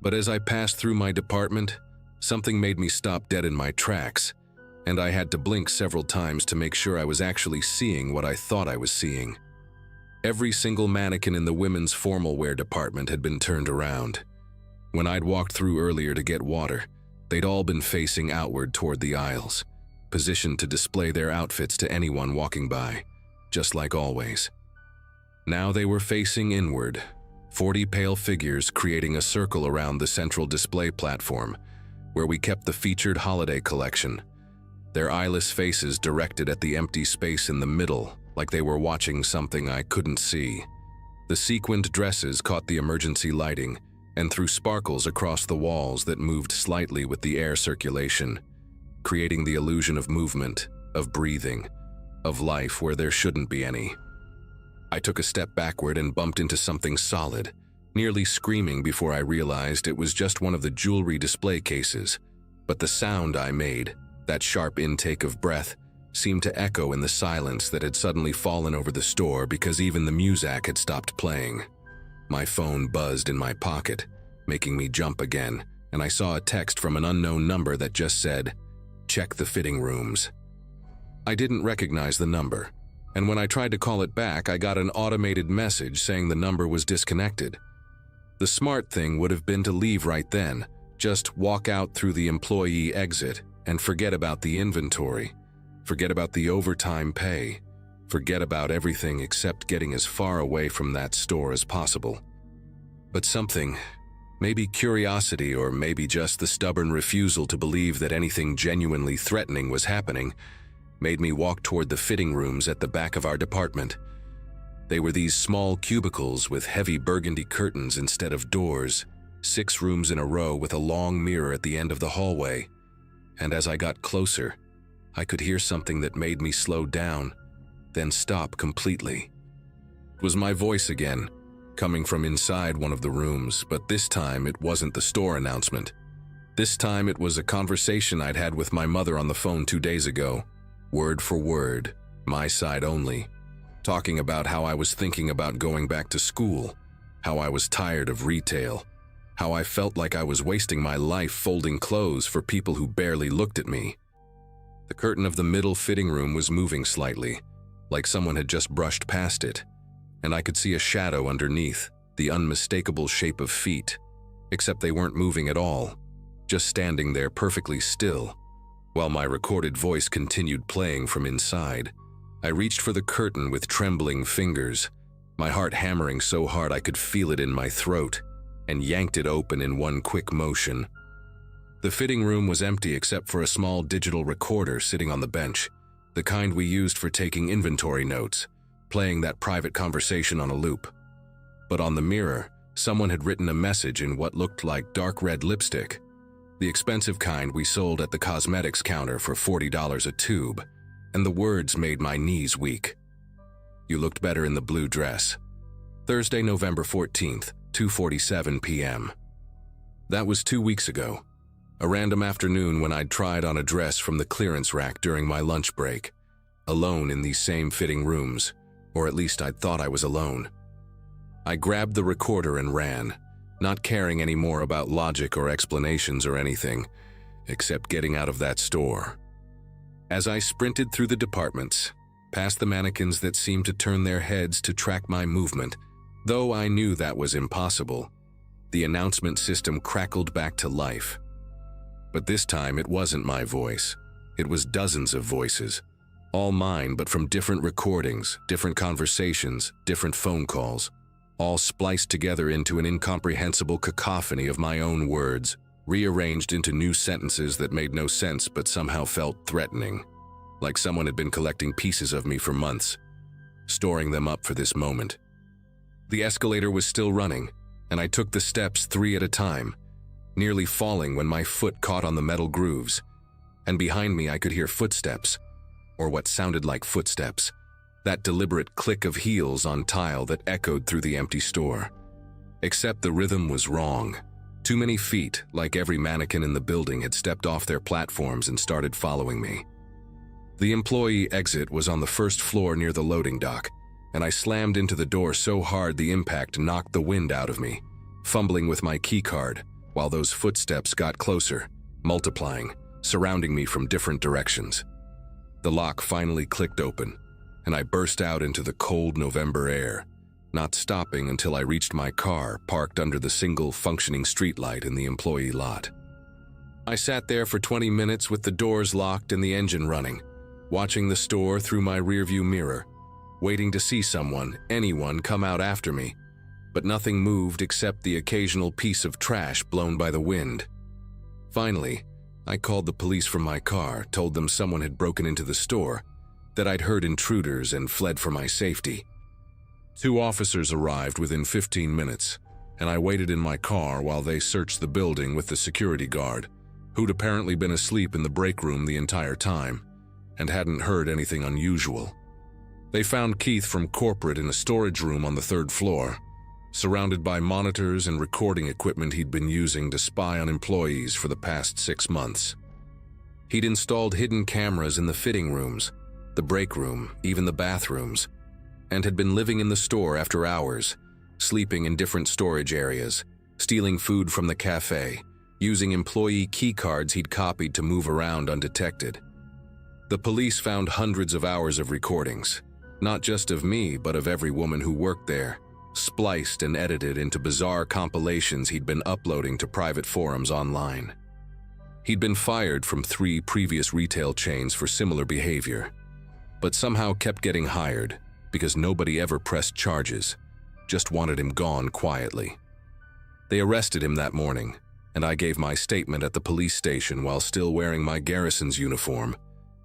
But as I passed through my department, something made me stop dead in my tracks, and I had to blink several times to make sure I was actually seeing what I thought I was seeing. Every single mannequin in the women's formal wear department had been turned around. When I'd walked through earlier to get water, they'd all been facing outward toward the aisles, positioned to display their outfits to anyone walking by, just like always. Now they were facing inward, 40 pale figures creating a circle around the central display platform, where we kept the featured holiday collection, their eyeless faces directed at the empty space in the middle, like they were watching something I couldn't see. The sequined dresses caught the emergency lighting and threw sparkles across the walls that moved slightly with the air circulation, creating the illusion of movement, of breathing, of life where there shouldn't be any. I took a step backward and bumped into something solid, nearly screaming before I realized it was just one of the jewelry display cases. But the sound I made, that sharp intake of breath, seemed to echo in the silence that had suddenly fallen over the store because even the muzak had stopped playing. My phone buzzed in my pocket, making me jump again, and I saw a text from an unknown number that just said, "Check the fitting rooms." I didn't recognize the number, and when I tried to call it back, I got an automated message saying the number was disconnected. The smart thing would have been to leave right then, just walk out through the employee exit and forget about the inventory, forget about the overtime pay, forget about everything except getting as far away from that store as possible. But something, maybe curiosity or maybe just the stubborn refusal to believe that anything genuinely threatening was happening, made me walk toward the fitting rooms at the back of our department. They were these small cubicles with heavy burgundy curtains instead of doors, 6 rooms in a row with a long mirror at the end of the hallway. And as I got closer, I could hear something that made me slow down, then stop completely. It was my voice again, coming from inside one of the rooms, but this time it wasn't the store announcement. This time it was a conversation I'd had with my mother on the phone 2 days ago, word for word, my side only, talking about how I was thinking about going back to school, how I was tired of retail, how I felt like I was wasting my life folding clothes for people who barely looked at me. The curtain of the middle fitting room was moving slightly, like someone had just brushed past it, and I could see a shadow underneath, the unmistakable shape of feet, except they weren't moving at all, just standing there perfectly still, while my recorded voice continued playing from inside. I reached for the curtain with trembling fingers, my heart hammering so hard I could feel it in my throat, and yanked it open in one quick motion. The fitting room was empty except for a small digital recorder sitting on the bench, the kind we used for taking inventory notes, playing that private conversation on a loop. But on the mirror, someone had written a message in what looked like dark red lipstick, the expensive kind we sold at the cosmetics counter for $40 a tube, and the words made my knees weak. "You looked better in the blue dress." Thursday, November 14th, 2:47 p.m. That was 2 weeks ago, a random afternoon when I'd tried on a dress from the clearance rack during my lunch break, alone in these same fitting rooms, or at least I'd thought I was alone. I grabbed the recorder and ran, not caring any more about logic or explanations or anything, except getting out of that store. As I sprinted through the departments, past the mannequins that seemed to turn their heads to track my movement, though I knew that was impossible, the announcement system crackled back to life. But this time it wasn't my voice. It was dozens of voices, all mine but from different recordings, different conversations, different phone calls, all spliced together into an incomprehensible cacophony of my own words, rearranged into new sentences that made no sense but somehow felt threatening, like someone had been collecting pieces of me for months, storing them up for this moment. The escalator was still running, and I took the steps 3 at a time, nearly falling when my foot caught on the metal grooves, and behind me I could hear footsteps, or what sounded like footsteps, that deliberate click of heels on tile that echoed through the empty store. Except the rhythm was wrong. Too many feet, like every mannequin in the building, had stepped off their platforms and started following me. The employee exit was on the first floor near the loading dock, and I slammed into the door so hard the impact knocked the wind out of me, fumbling with my keycard, while those footsteps got closer, multiplying, surrounding me from different directions. The lock finally clicked open, and I burst out into the cold November air, not stopping until I reached my car parked under the single functioning streetlight in the employee lot. I sat there for 20 minutes with the doors locked and the engine running, watching the store through my rearview mirror, waiting to see someone, anyone, come out after me, but nothing moved except the occasional piece of trash blown by the wind. Finally, I called the police from my car, told them someone had broken into the store, that I'd heard intruders and fled for my safety. 2 officers arrived within 15 minutes, and I waited in my car while they searched the building with the security guard, who'd apparently been asleep in the break room the entire time, and hadn't heard anything unusual. They found Keith from corporate in a storage room on the 3rd floor, surrounded by monitors and recording equipment he'd been using to spy on employees for the past 6 months. He'd installed hidden cameras in the fitting rooms, the break room, even the bathrooms, and had been living in the store after hours, sleeping in different storage areas, stealing food from the cafe, using employee key cards he'd copied to move around undetected. The police found hundreds of hours of recordings, not just of me, but of every woman who worked there, spliced and edited into bizarre compilations he'd been uploading to private forums online. He'd been fired from 3 previous retail chains for similar behavior, but somehow kept getting hired because nobody ever pressed charges, just wanted him gone quietly. They arrested him that morning, and I gave my statement at the police station while still wearing my garrison's uniform,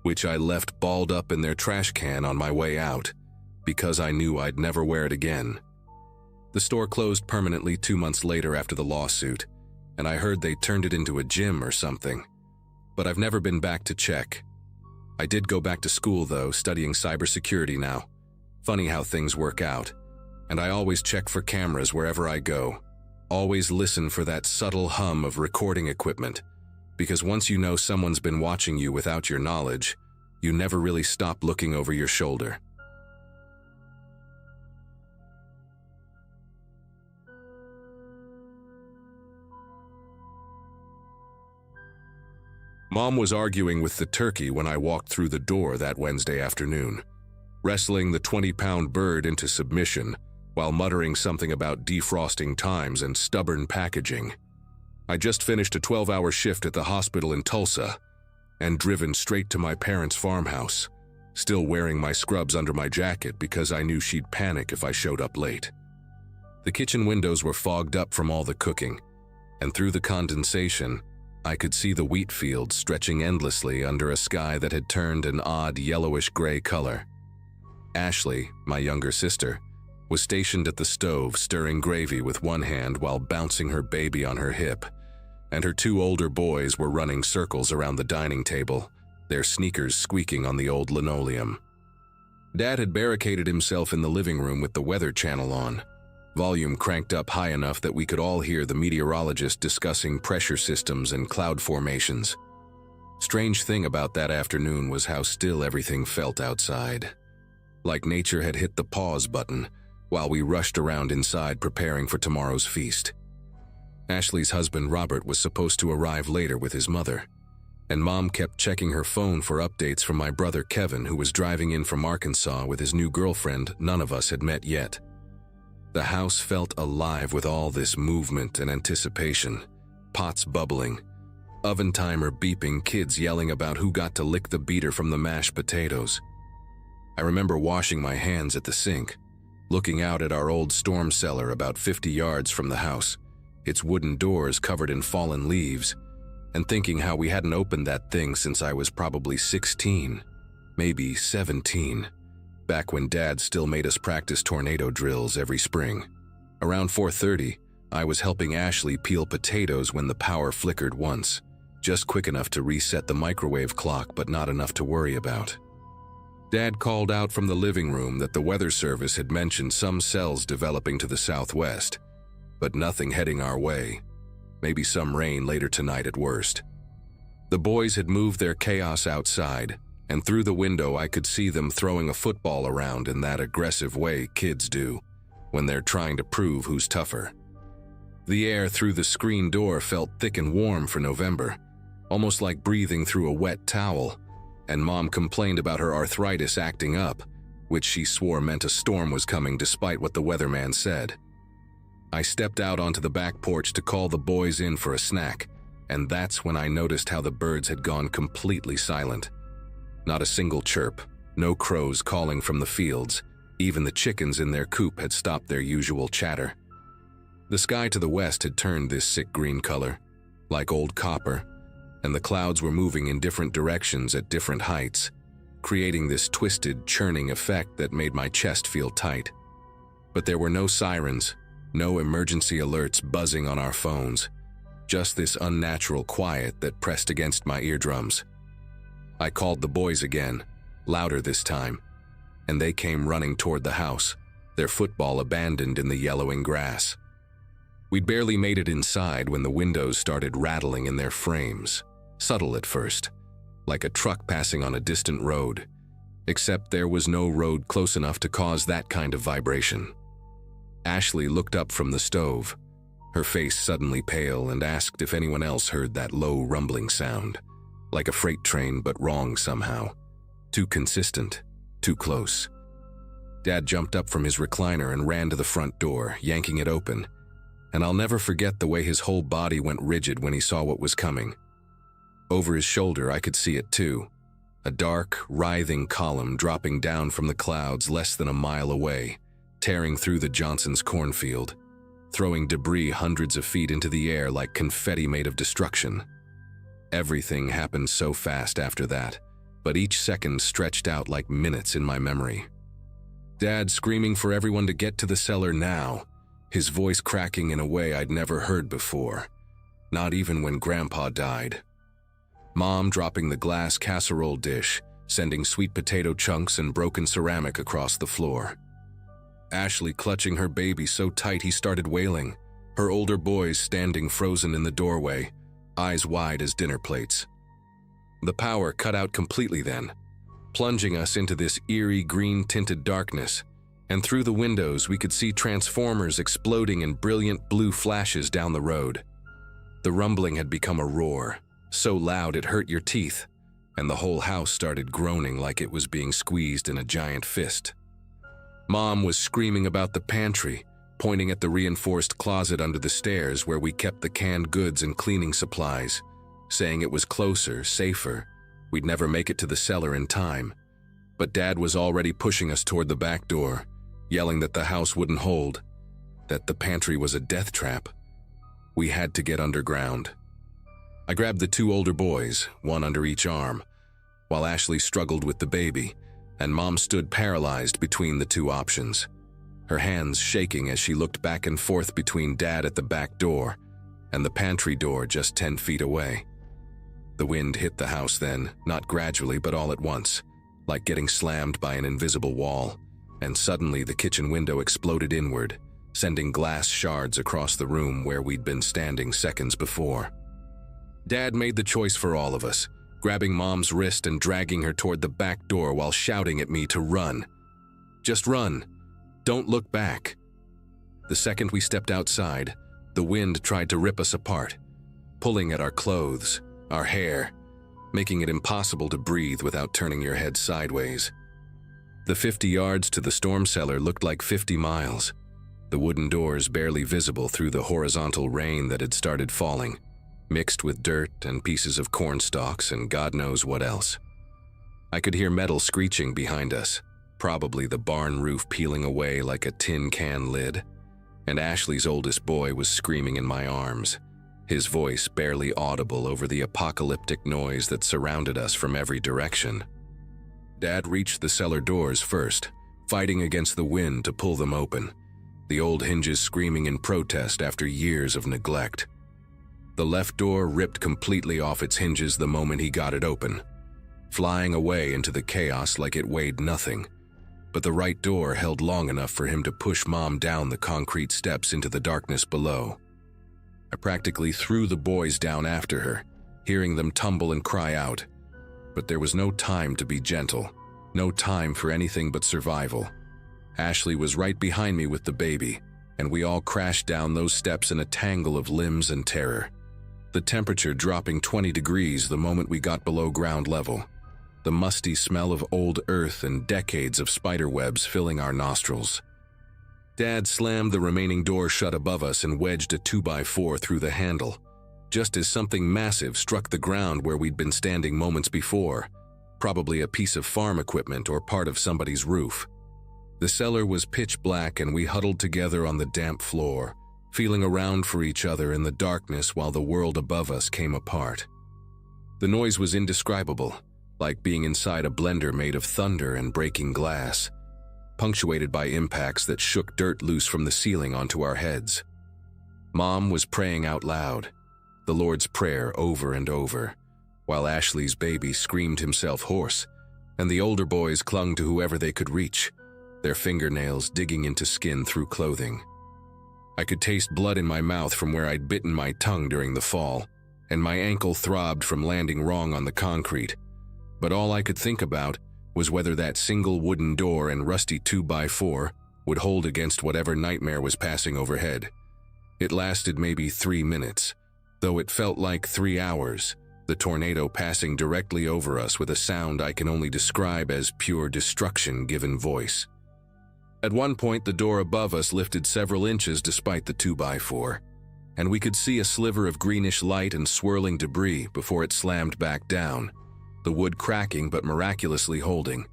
which I left balled up in their trash can on my way out, because I knew I'd never wear it again. The store closed permanently 2 months later after the lawsuit, and I heard they turned it into a gym or something, but I've never been back to check. I did go back to school though, studying cybersecurity now. Funny how things work out. And I always check for cameras wherever I go. Always listen for that subtle hum of recording equipment, because once you know someone's been watching you without your knowledge, you never really stop looking over your shoulder. Mom was arguing with the turkey when I walked through the door that Wednesday afternoon, wrestling the 20-pound bird into submission while muttering something about defrosting times and stubborn packaging. I just finished a 12-hour shift at the hospital in Tulsa and driven straight to my parents' farmhouse, still wearing my scrubs under my jacket because I knew she'd panic if I showed up late. The kitchen windows were fogged up from all the cooking, and through the condensation, I could see the wheat fields stretching endlessly under a sky that had turned an odd yellowish-gray color. Ashley, my younger sister, was stationed at the stove stirring gravy with one hand while bouncing her baby on her hip, and her 2 older boys were running circles around the dining table, their sneakers squeaking on the old linoleum. Dad had barricaded himself in the living room with the Weather Channel on, volume cranked up high enough that we could all hear the meteorologist discussing pressure systems and cloud formations. Strange thing about that afternoon was how still everything felt outside, like nature had hit the pause button while we rushed around inside preparing for tomorrow's feast. Ashley's husband Robert was supposed to arrive later with his mother, and Mom kept checking her phone for updates from my brother Kevin, who was driving in from Arkansas with his new girlfriend none of us had met yet. The house felt alive with all this movement and anticipation, pots bubbling, oven timer beeping, kids yelling about who got to lick the beater from the mashed potatoes. I remember washing my hands at the sink, looking out at our old storm cellar about 50 yards from the house, its wooden doors covered in fallen leaves, and thinking how we hadn't opened that thing since I was probably 16, maybe 17, back when Dad still made us practice tornado drills every spring. Around 4:30, I was helping Ashley peel potatoes when the power flickered once, just quick enough to reset the microwave clock but not enough to worry about. Dad called out from the living room that the weather service had mentioned some cells developing to the southwest, but nothing heading our way. Maybe some rain later tonight at worst. The boys had moved their chaos outside, and through the window I could see them throwing a football around in that aggressive way kids do when they're trying to prove who's tougher. The air through the screen door felt thick and warm for November, almost like breathing through a wet towel, and Mom complained about her arthritis acting up, which she swore meant a storm was coming despite what the weatherman said. I stepped out onto the back porch to call the boys in for a snack, and that's when I noticed how the birds had gone completely silent. Not a single chirp, no crows calling from the fields, even the chickens in their coop had stopped their usual chatter. The sky to the west had turned this sick green color, like old copper, and the clouds were moving in different directions at different heights, creating this twisted, churning effect that made my chest feel tight. But there were no sirens, no emergency alerts buzzing on our phones, just this unnatural quiet that pressed against my eardrums. I called the boys again, louder this time, and they came running toward the house, their football abandoned in the yellowing grass. We'd barely made it inside when the windows started rattling in their frames, subtle at first, like a truck passing on a distant road, except there was no road close enough to cause that kind of vibration. Ashley looked up from the stove, her face suddenly pale, and asked if anyone else heard that low rumbling sound, like a freight train but wrong somehow. Too consistent, too close. Dad jumped up from his recliner and ran to the front door, yanking it open, and I'll never forget the way his whole body went rigid when he saw what was coming. Over his shoulder I could see it too, a dark, writhing column dropping down from the clouds less than a mile away, tearing through the Johnson's cornfield, throwing debris hundreds of feet into the air like confetti made of destruction. Everything happened so fast after that, but each second stretched out like minutes in my memory. Dad screaming for everyone to get to the cellar now, his voice cracking in a way I'd never heard before, not even when Grandpa died. Mom dropping the glass casserole dish, sending sweet potato chunks and broken ceramic across the floor. Ashley clutching her baby so tight he started wailing, her older boys standing frozen in the doorway, eyes wide as dinner plates. The power cut out completely then, plunging us into this eerie green-tinted darkness, and through the windows we could see transformers exploding in brilliant blue flashes down the road. The rumbling had become a roar, so loud it hurt your teeth, and the whole house started groaning like it was being squeezed in a giant fist. Mom was screaming about the pantry, pointing at the reinforced closet under the stairs where we kept the canned goods and cleaning supplies, saying it was closer, safer, we'd never make it to the cellar in time. But Dad was already pushing us toward the back door, yelling that the house wouldn't hold, that the pantry was a death trap. We had to get underground. I grabbed the two older boys, one under each arm, while Ashley struggled with the baby, and Mom stood paralyzed between the two options, her hands shaking as she looked back and forth between Dad at the back door and the pantry door just 10 feet away. The wind hit the house then, not gradually but all at once, like getting slammed by an invisible wall, and suddenly the kitchen window exploded inward, sending glass shards across the room where we'd been standing seconds before. Dad made the choice for all of us, grabbing Mom's wrist and dragging her toward the back door while shouting at me to run. Just run. Don't look back. The second we stepped outside, the wind tried to rip us apart, pulling at our clothes, our hair, making it impossible to breathe without turning your head sideways. The 50 yards to the storm cellar looked like 50 miles, the wooden doors barely visible through the horizontal rain that had started falling, mixed with dirt and pieces of corn stalks and God knows what else. I could hear metal screeching behind us, probably the barn roof peeling away like a tin can lid, and Ashley's oldest boy was screaming in my arms, his voice barely audible over the apocalyptic noise that surrounded us from every direction. Dad reached the cellar doors first, fighting against the wind to pull them open, the old hinges screaming in protest after years of neglect. The left door ripped completely off its hinges the moment he got it open, flying away into the chaos like it weighed nothing. But the right door held long enough for him to push Mom down the concrete steps into the darkness below. I practically threw the boys down after her, hearing them tumble and cry out. But there was no time to be gentle, no time for anything but survival. Ashley was right behind me with the baby, and we all crashed down those steps in a tangle of limbs and terror. The temperature dropping 20 degrees the moment we got below ground level. The musty smell of old earth and decades of spider webs filling our nostrils. Dad slammed the remaining door shut above us and wedged a 2x4 through the handle, just as something massive struck the ground where we'd been standing moments before, probably a piece of farm equipment or part of somebody's roof. The cellar was pitch black and we huddled together on the damp floor, feeling around for each other in the darkness while the world above us came apart. The noise was indescribable, like being inside a blender made of thunder and breaking glass, punctuated by impacts that shook dirt loose from the ceiling onto our heads. Mom was praying out loud, the Lord's Prayer over and over, while Ashley's baby screamed himself hoarse, and the older boys clung to whoever they could reach, their fingernails digging into skin through clothing. I could taste blood in my mouth from where I'd bitten my tongue during the fall, and my ankle throbbed from landing wrong on the concrete. But all I could think about was whether that single wooden door and rusty 2x4 would hold against whatever nightmare was passing overhead. It lasted maybe 3 minutes, though it felt like 3 hours, the tornado passing directly over us with a sound I can only describe as pure destruction given voice. At one point, the door above us lifted several inches despite the 2x4, and we could see a sliver of greenish light and swirling debris before it slammed back down, the wood cracking but miraculously holding.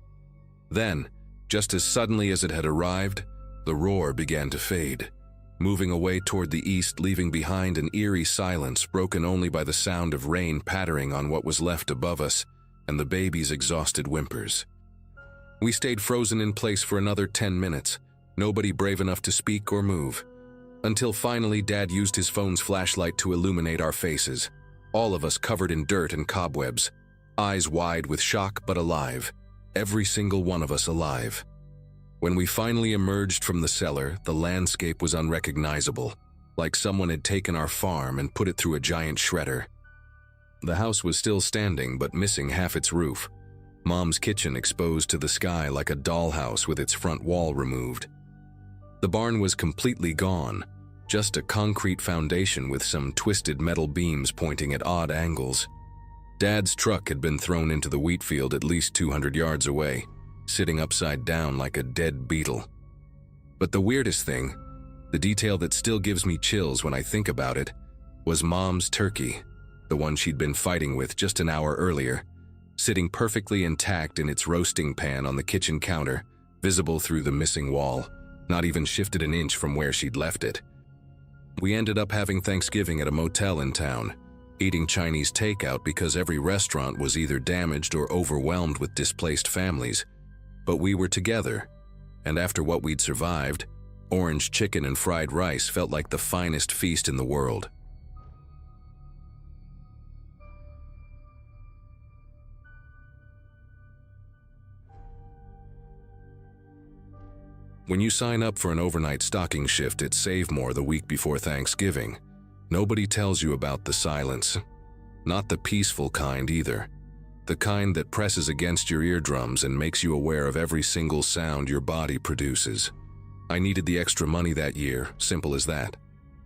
Then, just as suddenly as it had arrived, the roar began to fade, moving away toward the east, leaving behind an eerie silence broken only by the sound of rain pattering on what was left above us and the baby's exhausted whimpers. We stayed frozen in place for another 10 minutes, nobody brave enough to speak or move, until finally Dad used his phone's flashlight to illuminate our faces, all of us covered in dirt and cobwebs, eyes wide with shock but alive, every single one of us alive. When we finally emerged from the cellar, the landscape was unrecognizable, like someone had taken our farm and put it through a giant shredder. The house was still standing but missing half its roof, Mom's kitchen exposed to the sky like a dollhouse with its front wall removed. The barn was completely gone, just a concrete foundation with some twisted metal beams pointing at odd angles. Dad's truck had been thrown into the wheat field at least 200 yards away, sitting upside down like a dead beetle. But the weirdest thing, the detail that still gives me chills when I think about it, was Mom's turkey, the one she'd been fighting with just an hour earlier, sitting perfectly intact in its roasting pan on the kitchen counter, visible through the missing wall, not even shifted an inch from where she'd left it. We ended up having Thanksgiving at a motel in town, eating Chinese takeout because every restaurant was either damaged or overwhelmed with displaced families. But we were together, and after what we'd survived, orange chicken and fried rice felt like the finest feast in the world. When you sign up for an overnight stocking shift at Save More the week before Thanksgiving, nobody tells you about the silence. Not the peaceful kind either. The kind that presses against your eardrums and makes you aware of every single sound your body produces. I needed the extra money that year, simple as that.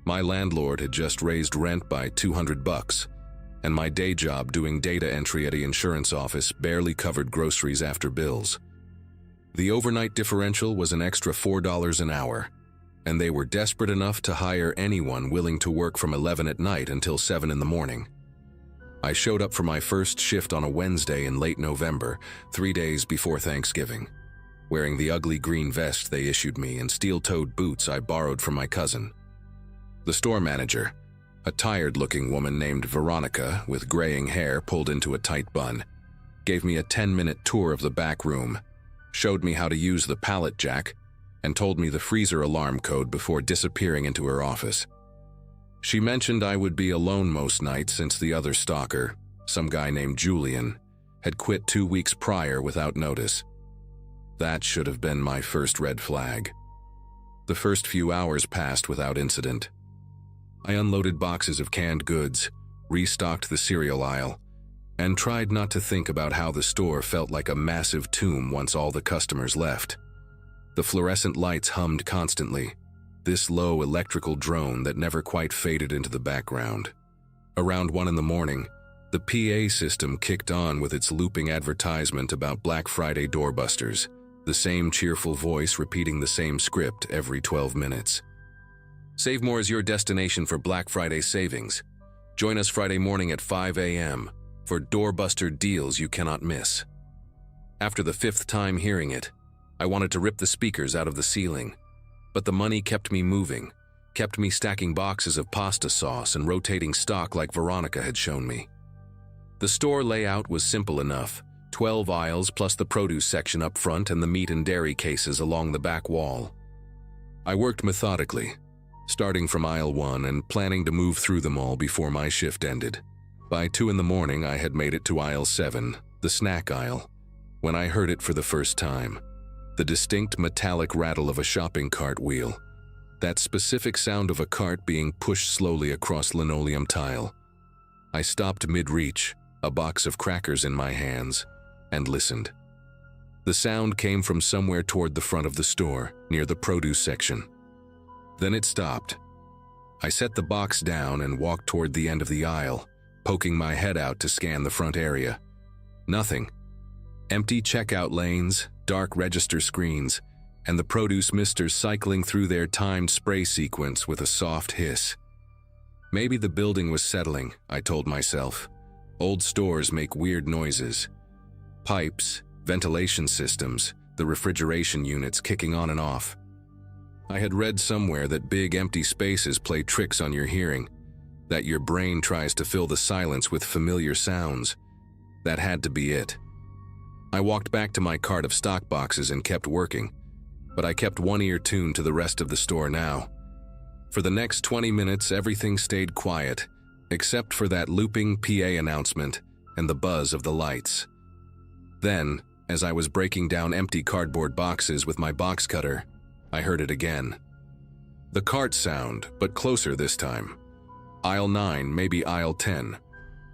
My landlord had just raised rent by $200, and my day job doing data entry at an insurance office barely covered groceries after bills. The overnight differential was an extra $4 an hour, and they were desperate enough to hire anyone willing to work from 11 at night until 7 in the morning. I showed up for my first shift on a Wednesday in late November, 3 days before Thanksgiving, wearing the ugly green vest they issued me and steel-toed boots I borrowed from my cousin. The store manager, a tired-looking woman named Veronica with graying hair pulled into a tight bun, gave me a 10-minute tour of the back room, showed me how to use the pallet jack, and told me the freezer alarm code before disappearing into her office. She mentioned I would be alone most nights since the other stalker, some guy named Julian, had quit 2 weeks prior without notice. That should have been my first red flag. The first few hours passed without incident. I unloaded boxes of canned goods, restocked the cereal aisle, and tried not to think about how the store felt like a massive tomb once all the customers left. The fluorescent lights hummed constantly, this low electrical drone that never quite faded into the background. Around 1 in the morning, the PA system kicked on with its looping advertisement about Black Friday doorbusters, the same cheerful voice repeating the same script every 12 minutes. Save More is your destination for Black Friday savings. Join us Friday morning at 5 a.m. for doorbuster deals you cannot miss. After the 5th time hearing it, I wanted to rip the speakers out of the ceiling, but the money kept me moving, kept me stacking boxes of pasta sauce and rotating stock like Veronica had shown me. The store layout was simple enough, 12 aisles plus the produce section up front and the meat and dairy cases along the back wall. I worked methodically, starting from aisle 1 and planning to move through them all before my shift ended. By 2 in the morning, I had made it to aisle 7, the snack aisle, when I heard it for the first time. The distinct metallic rattle of a shopping cart wheel. That specific sound of a cart being pushed slowly across linoleum tile. I stopped mid-reach, a box of crackers in my hands, and listened. The sound came from somewhere toward the front of the store, near the produce section. Then it stopped. I set the box down and walked toward the end of the aisle, poking my head out to scan the front area. Nothing. Empty checkout lanes, dark register screens, and the produce misters cycling through their timed spray sequence with a soft hiss. Maybe the building was settling, I told myself. Old stores make weird noises. Pipes, ventilation systems, the refrigeration units kicking on and off. I had read somewhere that big empty spaces play tricks on your hearing, that your brain tries to fill the silence with familiar sounds. That had to be it. I walked back to my cart of stock boxes and kept working, but I kept one ear tuned to the rest of the store now. For the next 20 minutes, everything stayed quiet, except for that looping PA announcement and the buzz of the lights. Then, as I was breaking down empty cardboard boxes with my box cutter, I heard it again. The cart sound, but closer this time. Aisle 9, maybe aisle 10.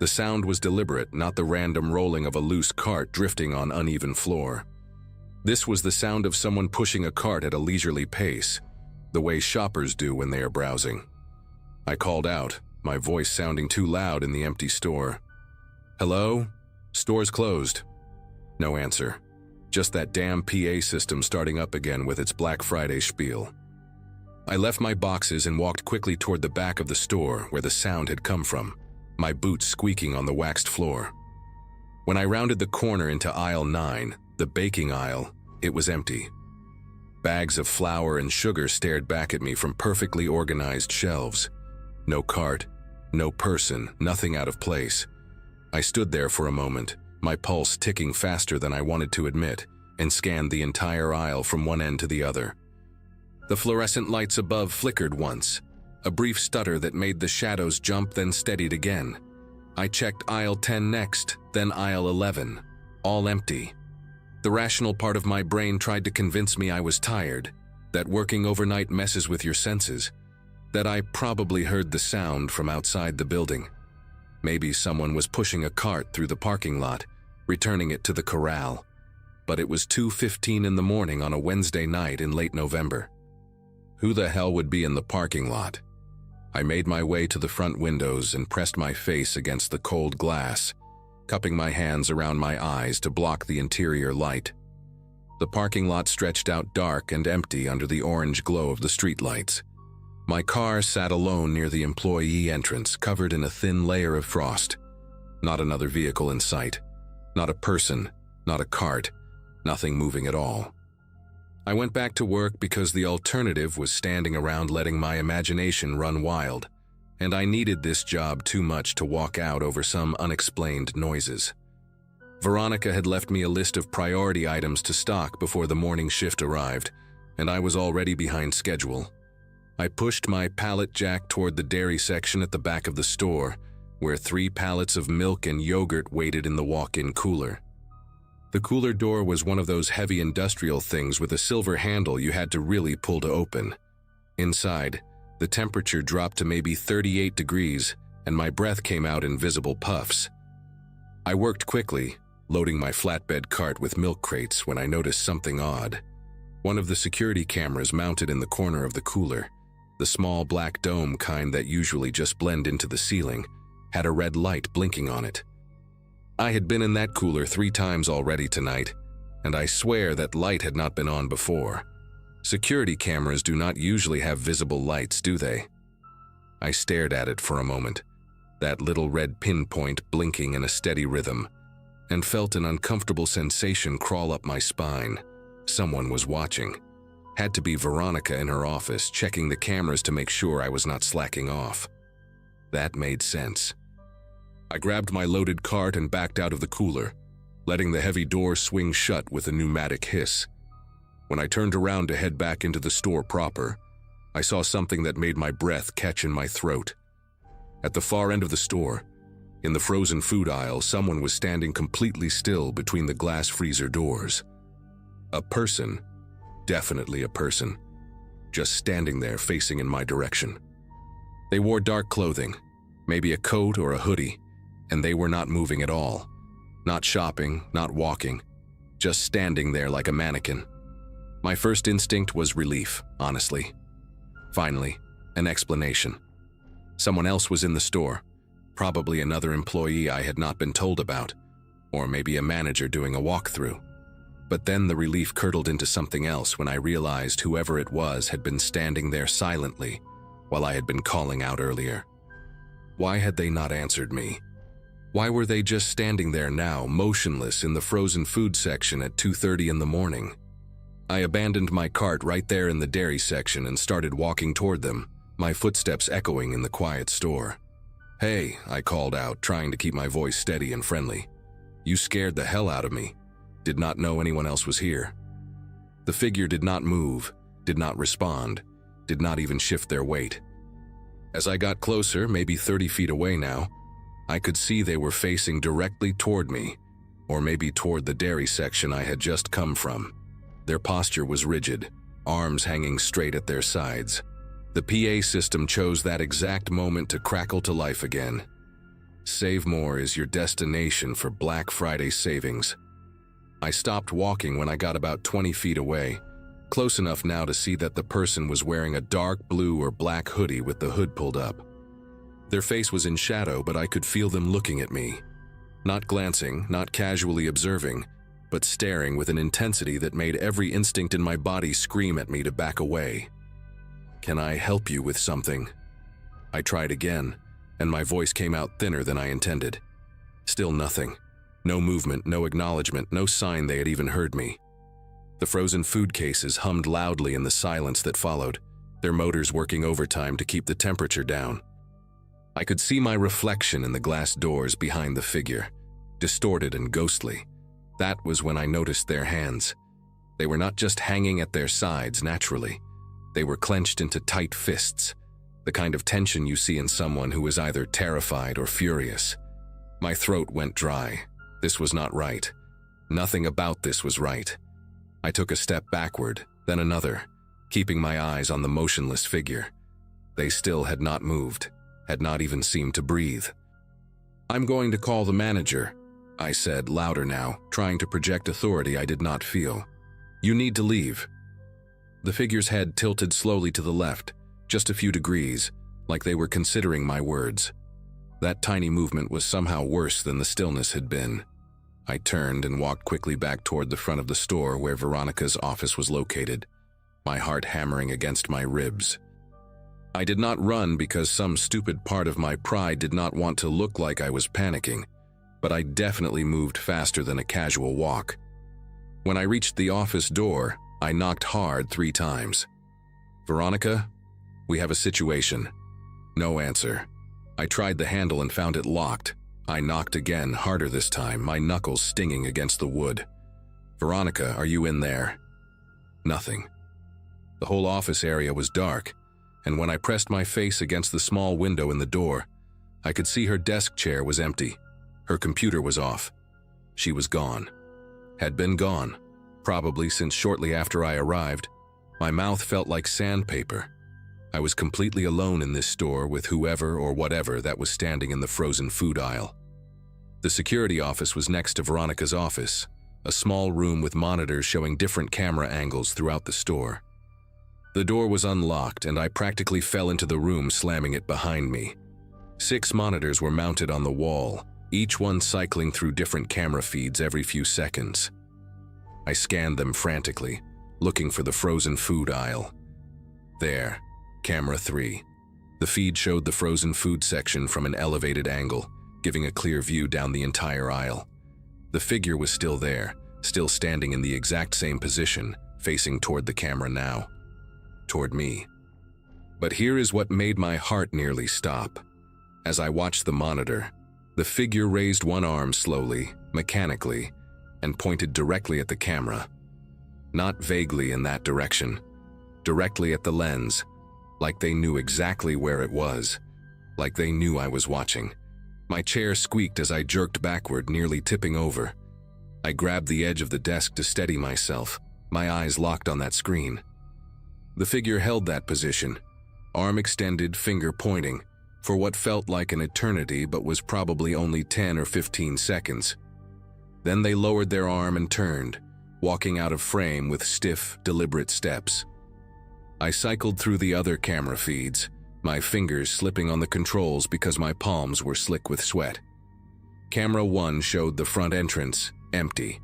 The sound was deliberate, not the random rolling of a loose cart drifting on uneven floor. This was the sound of someone pushing a cart at a leisurely pace, the way shoppers do when they are browsing. I called out, my voice sounding too loud in the empty store. "Hello? Store's closed." No answer. Just that damn PA system starting up again with its Black Friday spiel. I left my boxes and walked quickly toward the back of the store where the sound had come from, my boots squeaking on the waxed floor. When I rounded the corner into aisle 9, the baking aisle, it was empty. Bags of flour and sugar stared back at me from perfectly organized shelves. No cart, no person, nothing out of place. I stood there for a moment, my pulse ticking faster than I wanted to admit, and scanned the entire aisle from one end to the other. The fluorescent lights above flickered once, a brief stutter that made the shadows jump then steadied again. I checked aisle 10 next, then aisle 11, all empty. The rational part of my brain tried to convince me I was tired, that working overnight messes with your senses, that I probably heard the sound from outside the building. Maybe someone was pushing a cart through the parking lot, returning it to the corral. But it was 2:15 in the morning on a Wednesday night in late November. Who the hell would be in the parking lot? I made my way to the front windows and pressed my face against the cold glass, cupping my hands around my eyes to block the interior light. The parking lot stretched out dark and empty under the orange glow of the streetlights. My car sat alone near the employee entrance, covered in a thin layer of frost. Not another vehicle in sight. Not a person, not a cart, nothing moving at all. I went back to work because the alternative was standing around letting my imagination run wild, and I needed this job too much to walk out over some unexplained noises. Veronica had left me a list of priority items to stock before the morning shift arrived, and I was already behind schedule. I pushed my pallet jack toward the dairy section at the back of the store, where 3 pallets of milk and yogurt waited in the walk-in cooler. The cooler door was one of those heavy industrial things with a silver handle you had to really pull to open. Inside, the temperature dropped to maybe 38 degrees, and my breath came out in visible puffs. I worked quickly, loading my flatbed cart with milk crates when I noticed something odd. One of the security cameras mounted in the corner of the cooler, the small black dome kind that usually just blend into the ceiling, had a red light blinking on it. I had been in that cooler 3 times already tonight, and I swear that light had not been on before. Security cameras do not usually have visible lights, do they? I stared at it for a moment, that little red pinpoint blinking in a steady rhythm, and felt an uncomfortable sensation crawl up my spine. Someone was watching. Had to be Veronica in her office, checking the cameras to make sure I was not slacking off. That made sense. I grabbed my loaded cart and backed out of the cooler, letting the heavy door swing shut with a pneumatic hiss. When I turned around to head back into the store proper, I saw something that made my breath catch in my throat. At the far end of the store, in the frozen food aisle, someone was standing completely still between the glass freezer doors. A person, definitely a person, just standing there facing in my direction. They wore dark clothing, maybe a coat or a hoodie, and they were not moving at all. Not shopping, not walking, just standing there like a mannequin. My first instinct was relief, honestly. Finally, an explanation. Someone else was in the store, probably another employee I had not been told about, or maybe a manager doing a walkthrough. But then the relief curdled into something else when I realized whoever it was had been standing there silently while I had been calling out earlier. Why had they not answered me? Why were they just standing there now, motionless in the frozen food section at 2:30 in the morning? I abandoned my cart right there in the dairy section and started walking toward them, my footsteps echoing in the quiet store. "Hey," I called out, trying to keep my voice steady and friendly. "You scared the hell out of me. Did not know anyone else was here." The figure did not move, did not respond, did not even shift their weight. As I got closer, maybe 30 feet away now, I could see they were facing directly toward me, or maybe toward the dairy section I had just come from. Their posture was rigid, arms hanging straight at their sides. The PA system chose that exact moment to crackle to life again. Save More is your destination for Black Friday savings. I stopped walking when I got about 20 feet away, close enough now to see that the person was wearing a dark blue or black hoodie with the hood pulled up. Their face was in shadow, but I could feel them looking at me. Not glancing, not casually observing, but staring with an intensity that made every instinct in my body scream at me to back away. "Can I help you with something?" I tried again, and my voice came out thinner than I intended. Still nothing. No movement, no acknowledgement, no sign they had even heard me. The frozen food cases hummed loudly in the silence that followed, their motors working overtime to keep the temperature down. I could see my reflection in the glass doors behind the figure, distorted and ghostly. That was when I noticed their hands. They were not just hanging at their sides naturally. They were clenched into tight fists, the kind of tension you see in someone who is either terrified or furious. My throat went dry. This was not right. Nothing about this was right. I took a step backward, then another, keeping my eyes on the motionless figure. They still had not moved, had not even seemed to breathe. "I'm going to call the manager," I said, louder now, trying to project authority I did not feel. "You need to leave." The figure's head tilted slowly to the left, just a few degrees, like they were considering my words. That tiny movement was somehow worse than the stillness had been. I turned and walked quickly back toward the front of the store where Veronica's office was located, my heart hammering against my ribs. I did not run because some stupid part of my pride did not want to look like I was panicking, but I definitely moved faster than a casual walk. When I reached the office door, I knocked hard 3 times. "Veronica, we have a situation." No answer. I tried the handle and found it locked. I knocked again, harder this time, my knuckles stinging against the wood. "Veronica, are you in there?" Nothing. The whole office area was dark, and when I pressed my face against the small window in the door, I could see her desk chair was empty. Her computer was off. She was gone. Had been gone, probably since shortly after I arrived. My mouth felt like sandpaper. I was completely alone in this store with whoever or whatever that was standing in the frozen food aisle. The security office was next to Veronica's office, a small room with monitors showing different camera angles throughout the store. The door was unlocked, and I practically fell into the room, slamming it behind me. 6 monitors were mounted on the wall, each one cycling through different camera feeds every few seconds. I scanned them frantically, looking for the frozen food aisle. There, camera 3. The feed showed the frozen food section from an elevated angle, giving a clear view down the entire aisle. The figure was still there, still standing in the exact same position, facing toward the camera now. Toward me. But here is what made my heart nearly stop. As I watched the monitor, the figure raised one arm slowly, mechanically, and pointed directly at the camera. Not vaguely in that direction, directly at the lens, like they knew exactly where it was, like they knew I was watching. My chair squeaked as I jerked backward, nearly tipping over. I grabbed the edge of the desk to steady myself, my eyes locked on that screen. The figure held that position, arm extended, finger pointing, for what felt like an eternity but was probably only 10 or 15 seconds. Then they lowered their arm and turned, walking out of frame with stiff, deliberate steps. I cycled through the other camera feeds, my fingers slipping on the controls because my palms were slick with sweat. Camera 1 showed the front entrance, empty.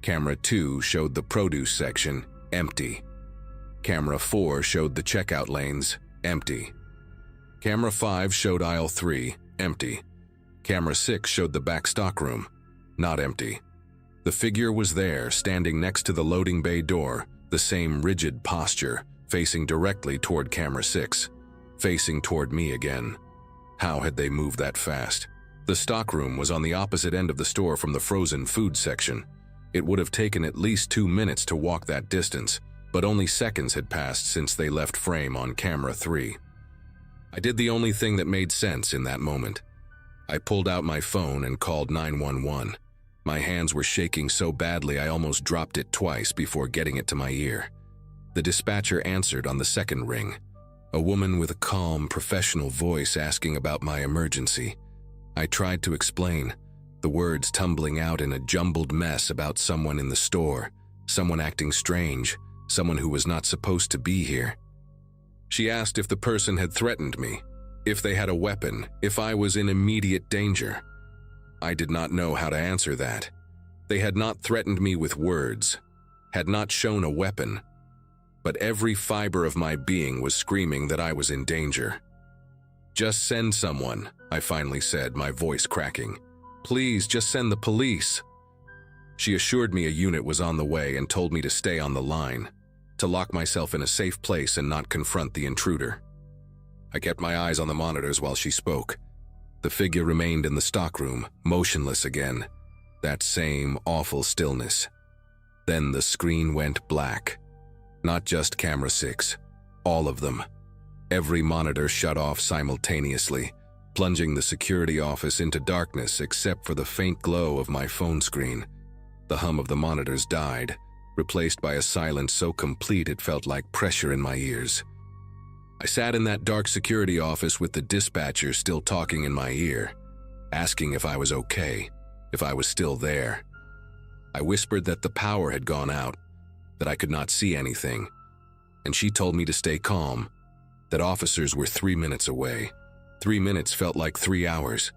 Camera 2 showed the produce section, empty. Camera 4 showed the checkout lanes, empty. Camera 5 showed aisle 3, empty. Camera 6 showed the back stockroom, not empty. The figure was there, standing next to the loading bay door, the same rigid posture, facing directly toward camera 6, facing toward me again. How had they moved that fast? The stockroom was on the opposite end of the store from the frozen food section. It would have taken at least 2 minutes to walk that distance, but only seconds had passed since they left frame on camera 3. I did the only thing that made sense in that moment. I pulled out my phone and called 911. My hands were shaking so badly I almost dropped it twice before getting it to my ear. The dispatcher answered on the second ring, a woman with a calm, professional voice asking about my emergency. I tried to explain, the words tumbling out in a jumbled mess about someone in the store, someone acting strange, someone who was not supposed to be here. She asked if the person had threatened me, if they had a weapon, if I was in immediate danger. I did not know how to answer that. They had not threatened me with words, had not shown a weapon, but every fiber of my being was screaming that I was in danger. "Just send someone," I finally said, my voice cracking. "Please, just send the police." She assured me a unit was on the way and told me to stay on the line, to lock myself in a safe place and not confront the intruder. I kept my eyes on the monitors while she spoke. The figure remained in the stockroom, motionless again. That same awful stillness. Then the screen went black. Not just camera 6, all of them. Every monitor shut off simultaneously, plunging the security office into darkness except for the faint glow of my phone screen. The hum of the monitors died, replaced by a silence so complete it felt like pressure in my ears. I sat in that dark security office with the dispatcher still talking in my ear, asking if I was okay, if I was still there. I whispered that the power had gone out, that I could not see anything, and she told me to stay calm, that officers were 3 minutes away. 3 minutes felt like 3 hours.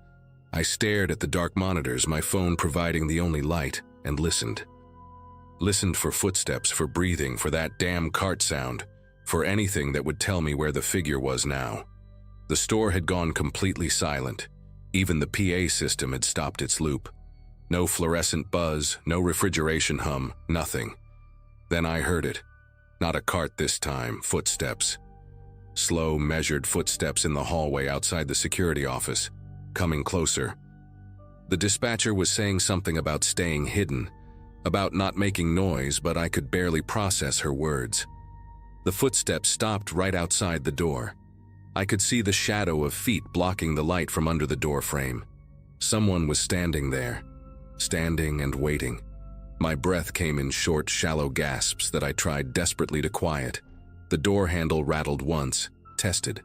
I stared at the dark monitors, my phone providing the only light, and listened. Listened for footsteps, for breathing, for that damn cart sound, for anything that would tell me where the figure was now. The store had gone completely silent. Even the PA system had stopped its loop. No fluorescent buzz, no refrigeration hum, nothing. Then I heard it. Not a cart this time, footsteps. Slow, measured footsteps in the hallway outside the security office, coming closer. The dispatcher was saying something about staying hidden, about not making noise, but I could barely process her words. The footsteps stopped right outside the door. I could see the shadow of feet blocking the light from under the door frame. Someone was standing there, standing and waiting. My breath came in short, shallow gasps that I tried desperately to quiet. The door handle rattled once, tested,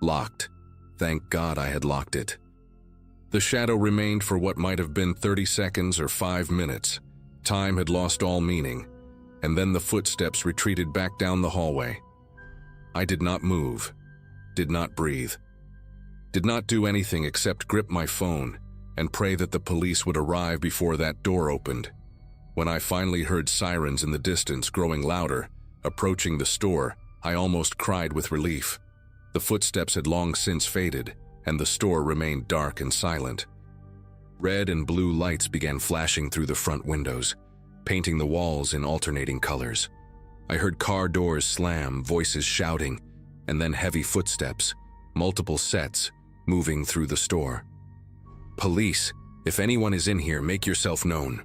locked. Thank God I had locked it. The shadow remained for what might have been 30 seconds or 5 minutes. Time had lost all meaning, and then the footsteps retreated back down the hallway. I did not move, did not breathe, did not do anything except grip my phone and pray that the police would arrive before that door opened. When I finally heard sirens in the distance growing louder, approaching the store, I almost cried with relief. The footsteps had long since faded, and the store remained dark and silent. Red and blue lights began flashing through the front windows, painting the walls in alternating colors. I heard car doors slam, voices shouting, and then heavy footsteps, multiple sets, moving through the store. "Police, if anyone is in here, make yourself known."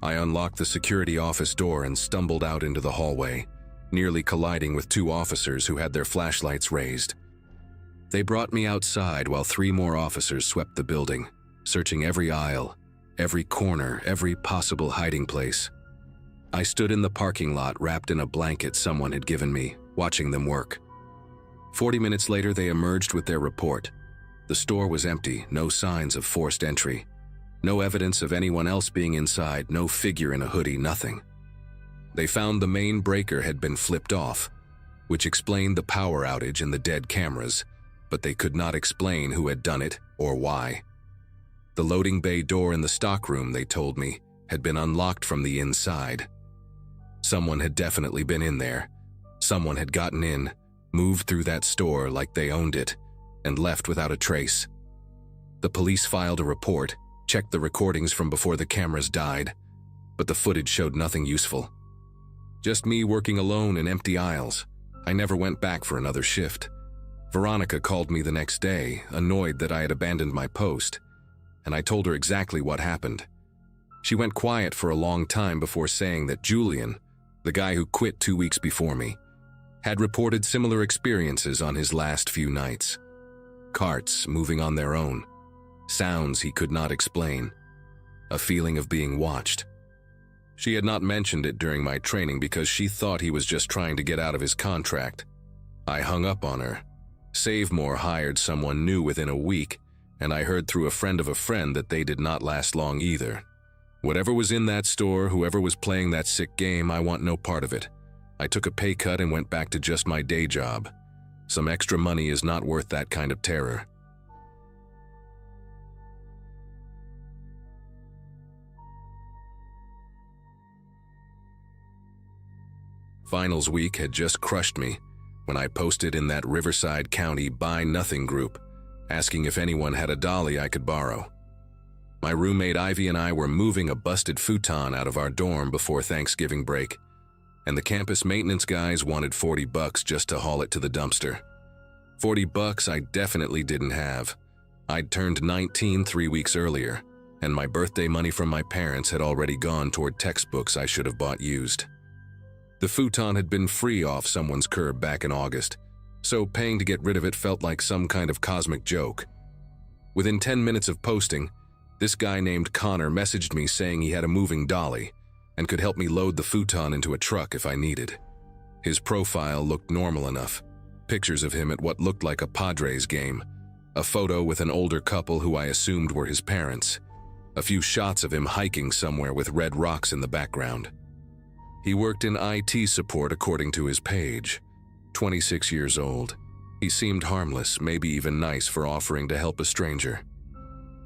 I unlocked the security office door and stumbled out into the hallway, nearly colliding with 2 officers who had their flashlights raised. They brought me outside while 3 more officers swept the building, searching every aisle, every corner, every possible hiding place. I stood in the parking lot wrapped in a blanket someone had given me, watching them work. 40 minutes later, they emerged with their report. The store was empty, no signs of forced entry. No evidence of anyone else being inside, no figure in a hoodie, nothing. They found the main breaker had been flipped off, which explained the power outage and the dead cameras, but they could not explain who had done it or why. The loading bay door in the stockroom, they told me, had been unlocked from the inside. Someone had definitely been in there. Someone had gotten in, moved through that store like they owned it, and left without a trace. The police filed a report, checked the recordings from before the cameras died, but the footage showed nothing useful. Just me working alone in empty aisles. I never went back for another shift. Veronica called me the next day, annoyed that I had abandoned my post, and I told her exactly what happened. She went quiet for a long time before saying that Julian, the guy who quit 2 weeks before me, had reported similar experiences on his last few nights. Carts moving on their own, sounds he could not explain, a feeling of being watched. She had not mentioned it during my training because she thought he was just trying to get out of his contract. I hung up on her. Savemore hired someone new within a week, and I heard through a friend of a friend that they did not last long either. Whatever was in that store, whoever was playing that sick game, I want no part of it. I took a pay cut and went back to just my day job. Some extra money is not worth that kind of terror. Finals week had just crushed me when I posted in that Riverside County Buy Nothing group, asking if anyone had a dolly I could borrow. My roommate Ivy and I were moving a busted futon out of our dorm before Thanksgiving break, and the campus maintenance guys wanted $40 just to haul it to the dumpster. $40 I definitely didn't have. I'd turned 19 3 weeks earlier, and my birthday money from my parents had already gone toward textbooks I should have bought used. The futon had been free off someone's curb back in August, so paying to get rid of it felt like some kind of cosmic joke. Within 10 minutes of posting, this guy named Connor messaged me saying he had a moving dolly and could help me load the futon into a truck if I needed. His profile looked normal enough. Pictures of him at what looked like a Padres game, a photo with an older couple who I assumed were his parents, a few shots of him hiking somewhere with red rocks in the background. He worked in IT support according to his page. 26 years old. He seemed harmless, maybe even nice for offering to help a stranger.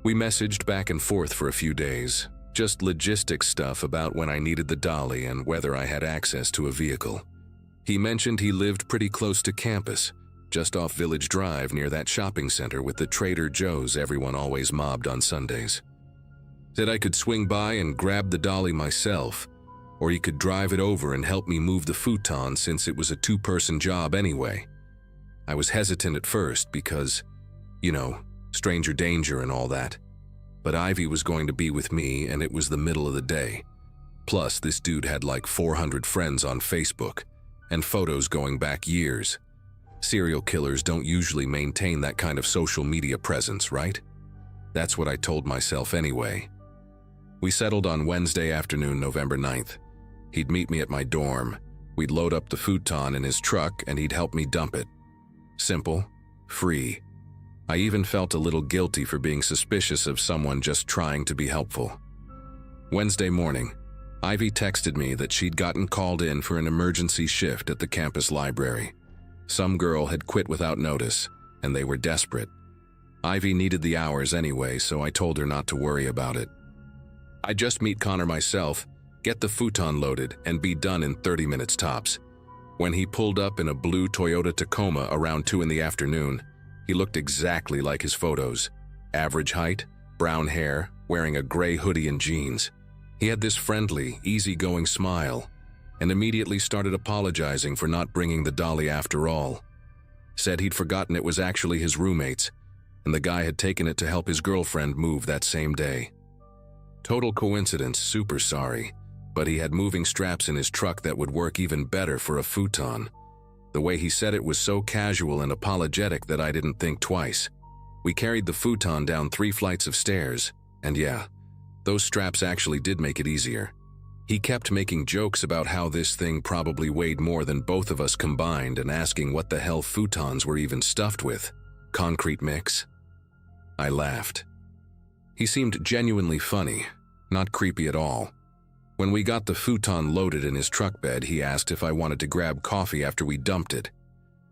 We messaged back and forth for a few days, just logistics stuff about when I needed the dolly and whether I had access to a vehicle. He mentioned he lived pretty close to campus, just off Village Drive near that shopping center with the Trader Joe's everyone always mobbed on Sundays. Said I could swing by and grab the dolly myself, or he could drive it over and help me move the futon since it was a 2-person job anyway. I was hesitant at first because, stranger danger and all that. But Ivy was going to be with me and it was the middle of the day. Plus, this dude had like 400 friends on Facebook, and photos going back years. Serial killers don't usually maintain that kind of social media presence, right? That's what I told myself anyway. We settled on Wednesday afternoon, November 9th. He'd meet me at my dorm. We'd load up the futon in his truck and he'd help me dump it. Simple, free. I even felt a little guilty for being suspicious of someone just trying to be helpful. Wednesday morning, Ivy texted me that she'd gotten called in for an emergency shift at the campus library. Some girl had quit without notice, and they were desperate. Ivy needed the hours anyway, so I told her not to worry about it. I'd just meet Connor myself, get the futon loaded, and be done in 30 minutes tops. When he pulled up in a blue Toyota Tacoma around 2 in the afternoon, he looked exactly like his photos. Average height, brown hair, wearing a gray hoodie and jeans. He had this friendly, easygoing smile, and immediately started apologizing for not bringing the dolly after all. Said he'd forgotten it was actually his roommate's, and the guy had taken it to help his girlfriend move that same day. Total coincidence, super sorry, but he had moving straps in his truck that would work even better for a futon. The way he said it was so casual and apologetic that I didn't think twice. We carried the futon down 3 flights of stairs, and yeah, those straps actually did make it easier. He kept making jokes about how this thing probably weighed more than both of us combined and asking what the hell futons were even stuffed with. Concrete mix? I laughed. He seemed genuinely funny, not creepy at all. When we got the futon loaded in his truck bed, he asked if I wanted to grab coffee after we dumped it.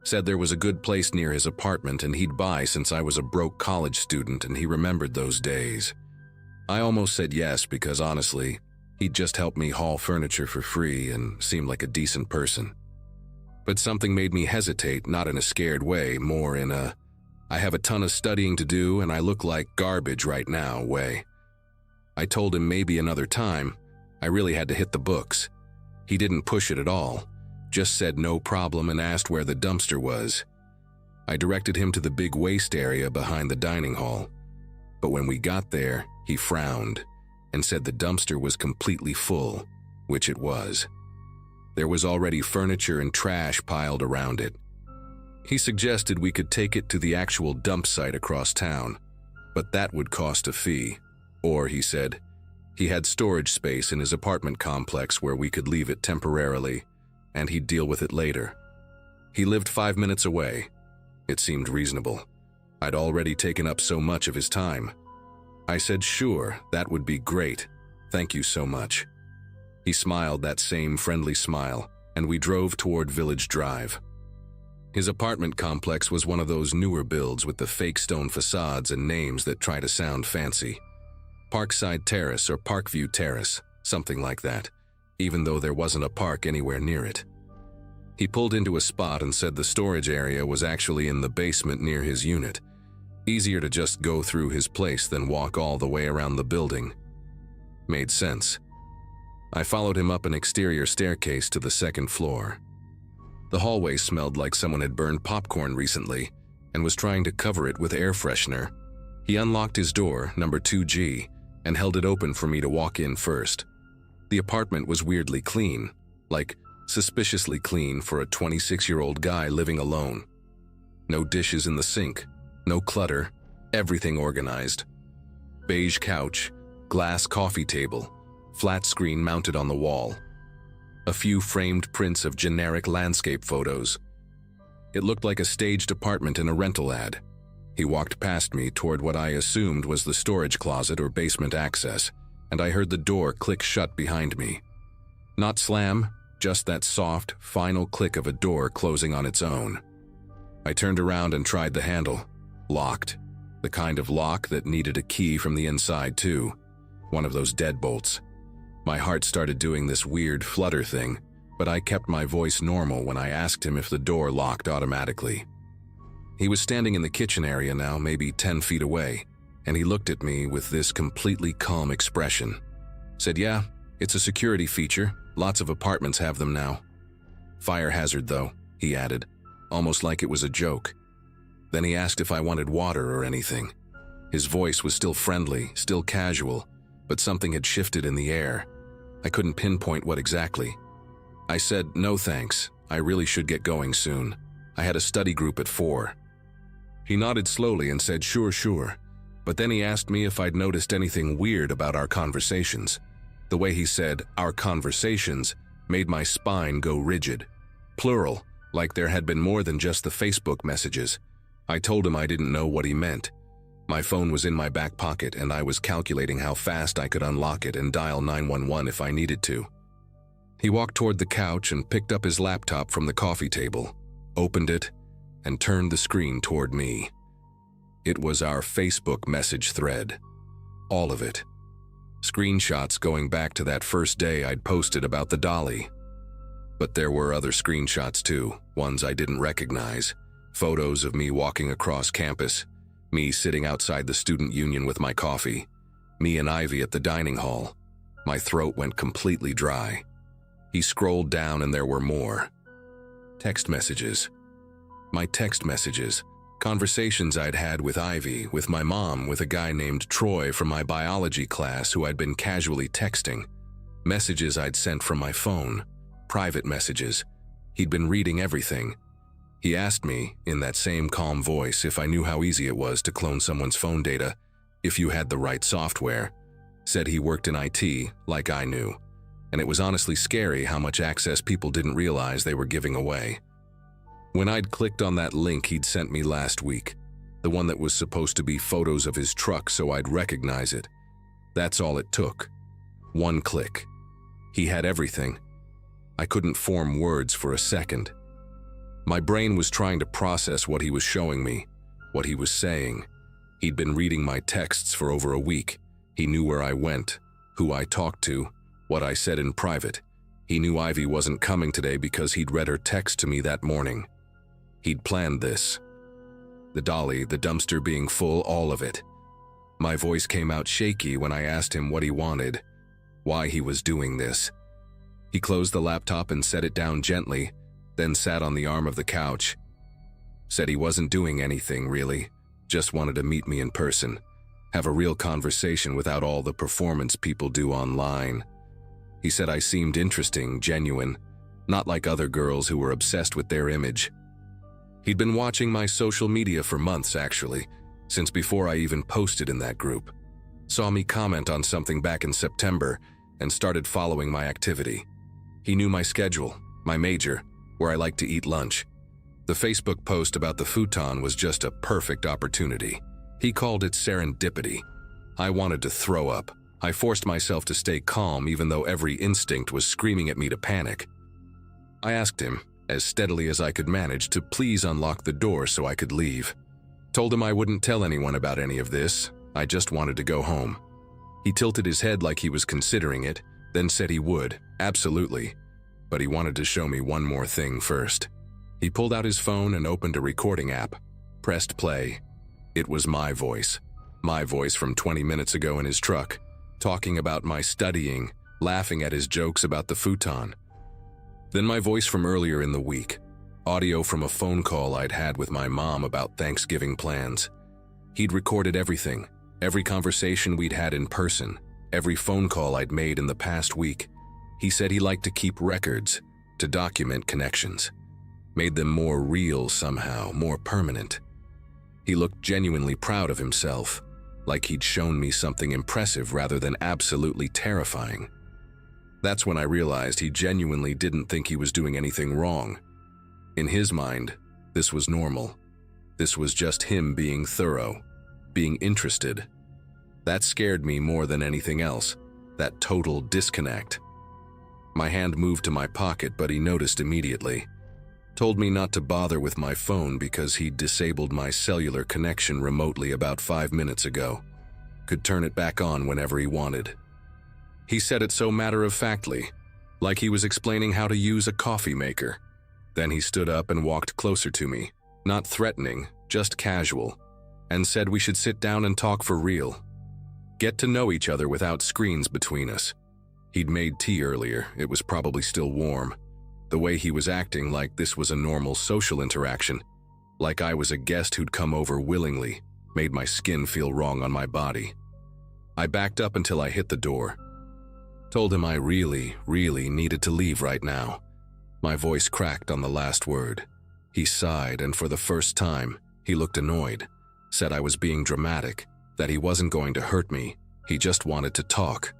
Said there was a good place near his apartment and he'd buy since I was a broke college student and he remembered those days. I almost said yes because honestly, he'd just helped me haul furniture for free and seemed like a decent person. But something made me hesitate, not in a scared way, more in a, I have a ton of studying to do and I look like garbage right now way. I told him maybe another time. I really had to hit the books. He didn't push it at all, just said no problem and asked where the dumpster was. I directed him to the big waste area behind the dining hall. But when we got there, he frowned and said the dumpster was completely full, which it was. There was already furniture and trash piled around it. He suggested we could take it to the actual dump site across town, but that would cost a fee. Or, he said, he had storage space in his apartment complex where we could leave it temporarily, and he'd deal with it later. He lived 5 minutes away. It seemed reasonable. I'd already taken up so much of his time. I said, sure, that would be great. Thank you so much. He smiled that same friendly smile, and we drove toward Village Drive. His apartment complex was one of those newer builds with the fake stone facades and names that try to sound fancy. Parkside Terrace or Parkview Terrace, something like that, even though there wasn't a park anywhere near it. He pulled into a spot and said the storage area was actually in the basement near his unit. Easier to just go through his place than walk all the way around the building. Made sense. I followed him up an exterior staircase to the 2nd floor. The hallway smelled like someone had burned popcorn recently and was trying to cover it with air freshener. He unlocked his door, number 2G, and held it open for me to walk in first. The apartment was weirdly clean, like suspiciously clean for a 26-year-old guy living alone. No dishes in the sink, no clutter, everything organized. Beige couch, glass coffee table, flat screen mounted on the wall. A few framed prints of generic landscape photos. It looked like a staged apartment in a rental ad. He walked past me toward what I assumed was the storage closet or basement access, and I heard the door click shut behind me. Not slam, just that soft, final click of a door closing on its own. I turned around and tried the handle. Locked. The kind of lock that needed a key from the inside too. One of those deadbolts. My heart started doing this weird flutter thing, but I kept my voice normal when I asked him if the door locked automatically. He was standing in the kitchen area now, maybe 10 feet away, and he looked at me with this completely calm expression. Said, yeah, it's a security feature. Lots of apartments have them now. Fire hazard though, he added, almost like it was a joke. Then he asked if I wanted water or anything. His voice was still friendly, still casual, but something had shifted in the air. I couldn't pinpoint what exactly. I said, no thanks, I really should get going soon. I had a study group at 4. He nodded slowly and said, sure. But then he asked me if I'd noticed anything weird about our conversations. The way he said, our conversations, made my spine go rigid. Plural, like there had been more than just the Facebook messages. I told him I didn't know what he meant. My phone was in my back pocket and I was calculating how fast I could unlock it and dial 911 if I needed to. He walked toward the couch and picked up his laptop from the coffee table, opened it, and turned the screen toward me. It was our Facebook message thread. All of it. Screenshots going back to that first day I'd posted about the dolly. But there were other screenshots too, ones I didn't recognize. Photos of me walking across campus, me sitting outside the student union with my coffee, me and Ivy at the dining hall. My throat went completely dry. He scrolled down and there were more. Text messages. My text messages. Conversations I'd had with Ivy, with my mom, with a guy named Troy from my biology class who I'd been casually texting. Messages I'd sent from my phone. Private messages. He'd been reading everything. He asked me, in that same calm voice, if I knew how easy it was to clone someone's phone data, if you had the right software. Said he worked in IT, like I knew. And it was honestly scary how much access people didn't realize they were giving away. When I'd clicked on that link he'd sent me last week, the one that was supposed to be photos of his truck so I'd recognize it, that's all it took. One click. He had everything. I couldn't form words for a second. My brain was trying to process what he was showing me, what he was saying. He'd been reading my texts for over a week. He knew where I went, who I talked to, what I said in private. He knew Ivy wasn't coming today because he'd read her text to me that morning. He'd planned this. The dolly, the dumpster being full, all of it. My voice came out shaky when I asked him what he wanted, why he was doing this. He closed the laptop and set it down gently, then sat on the arm of the couch. Said he wasn't doing anything, really, just wanted to meet me in person, have a real conversation without all the performance people do online. He said I seemed interesting, genuine, not like other girls who were obsessed with their image. He'd been watching my social media for months, actually, since before I even posted in that group. Saw me comment on something back in September and started following my activity. He knew my schedule, my major, where I like to eat lunch. The Facebook post about the futon was just a perfect opportunity. He called it serendipity. I wanted to throw up. I forced myself to stay calm even though every instinct was screaming at me to panic. I asked him, as steadily as I could manage, to please unlock the door so I could leave. Told him I wouldn't tell anyone about any of this. I just wanted to go home. He tilted his head like he was considering it, then said he would, absolutely. But he wanted to show me one more thing first. He pulled out his phone and opened a recording app, pressed play. It was my voice from 20 minutes ago in his truck, talking about my studying, laughing at his jokes about the futon. Then my voice from earlier in the week, audio from a phone call I'd had with my mom about Thanksgiving plans. He'd recorded everything, every conversation we'd had in person, every phone call I'd made in the past week. He said he liked to keep records, to document connections. Made them more real somehow, more permanent. He looked genuinely proud of himself, like he'd shown me something impressive rather than absolutely terrifying. That's when I realized he genuinely didn't think he was doing anything wrong. In his mind, this was normal. This was just him being thorough, being interested. That scared me more than anything else, that total disconnect. My hand moved to my pocket, but he noticed immediately. Told me not to bother with my phone because he'd disabled my cellular connection remotely about 5 minutes ago. Could turn it back on whenever he wanted. He said it so matter-of-factly, like he was explaining how to use a coffee maker. Then he stood up and walked closer to me, not threatening, just casual, and said we should sit down and talk for real. Get to know each other without screens between us. He'd made tea earlier, it was probably still warm. The way he was acting, like this was a normal social interaction, like I was a guest who'd come over willingly, made my skin feel wrong on my body. I backed up until I hit the door. Told him I really needed to leave right now. My voice cracked on the last word. He sighed, and for the first time, he looked annoyed, said I was being dramatic, that he wasn't going to hurt me, he just wanted to talk.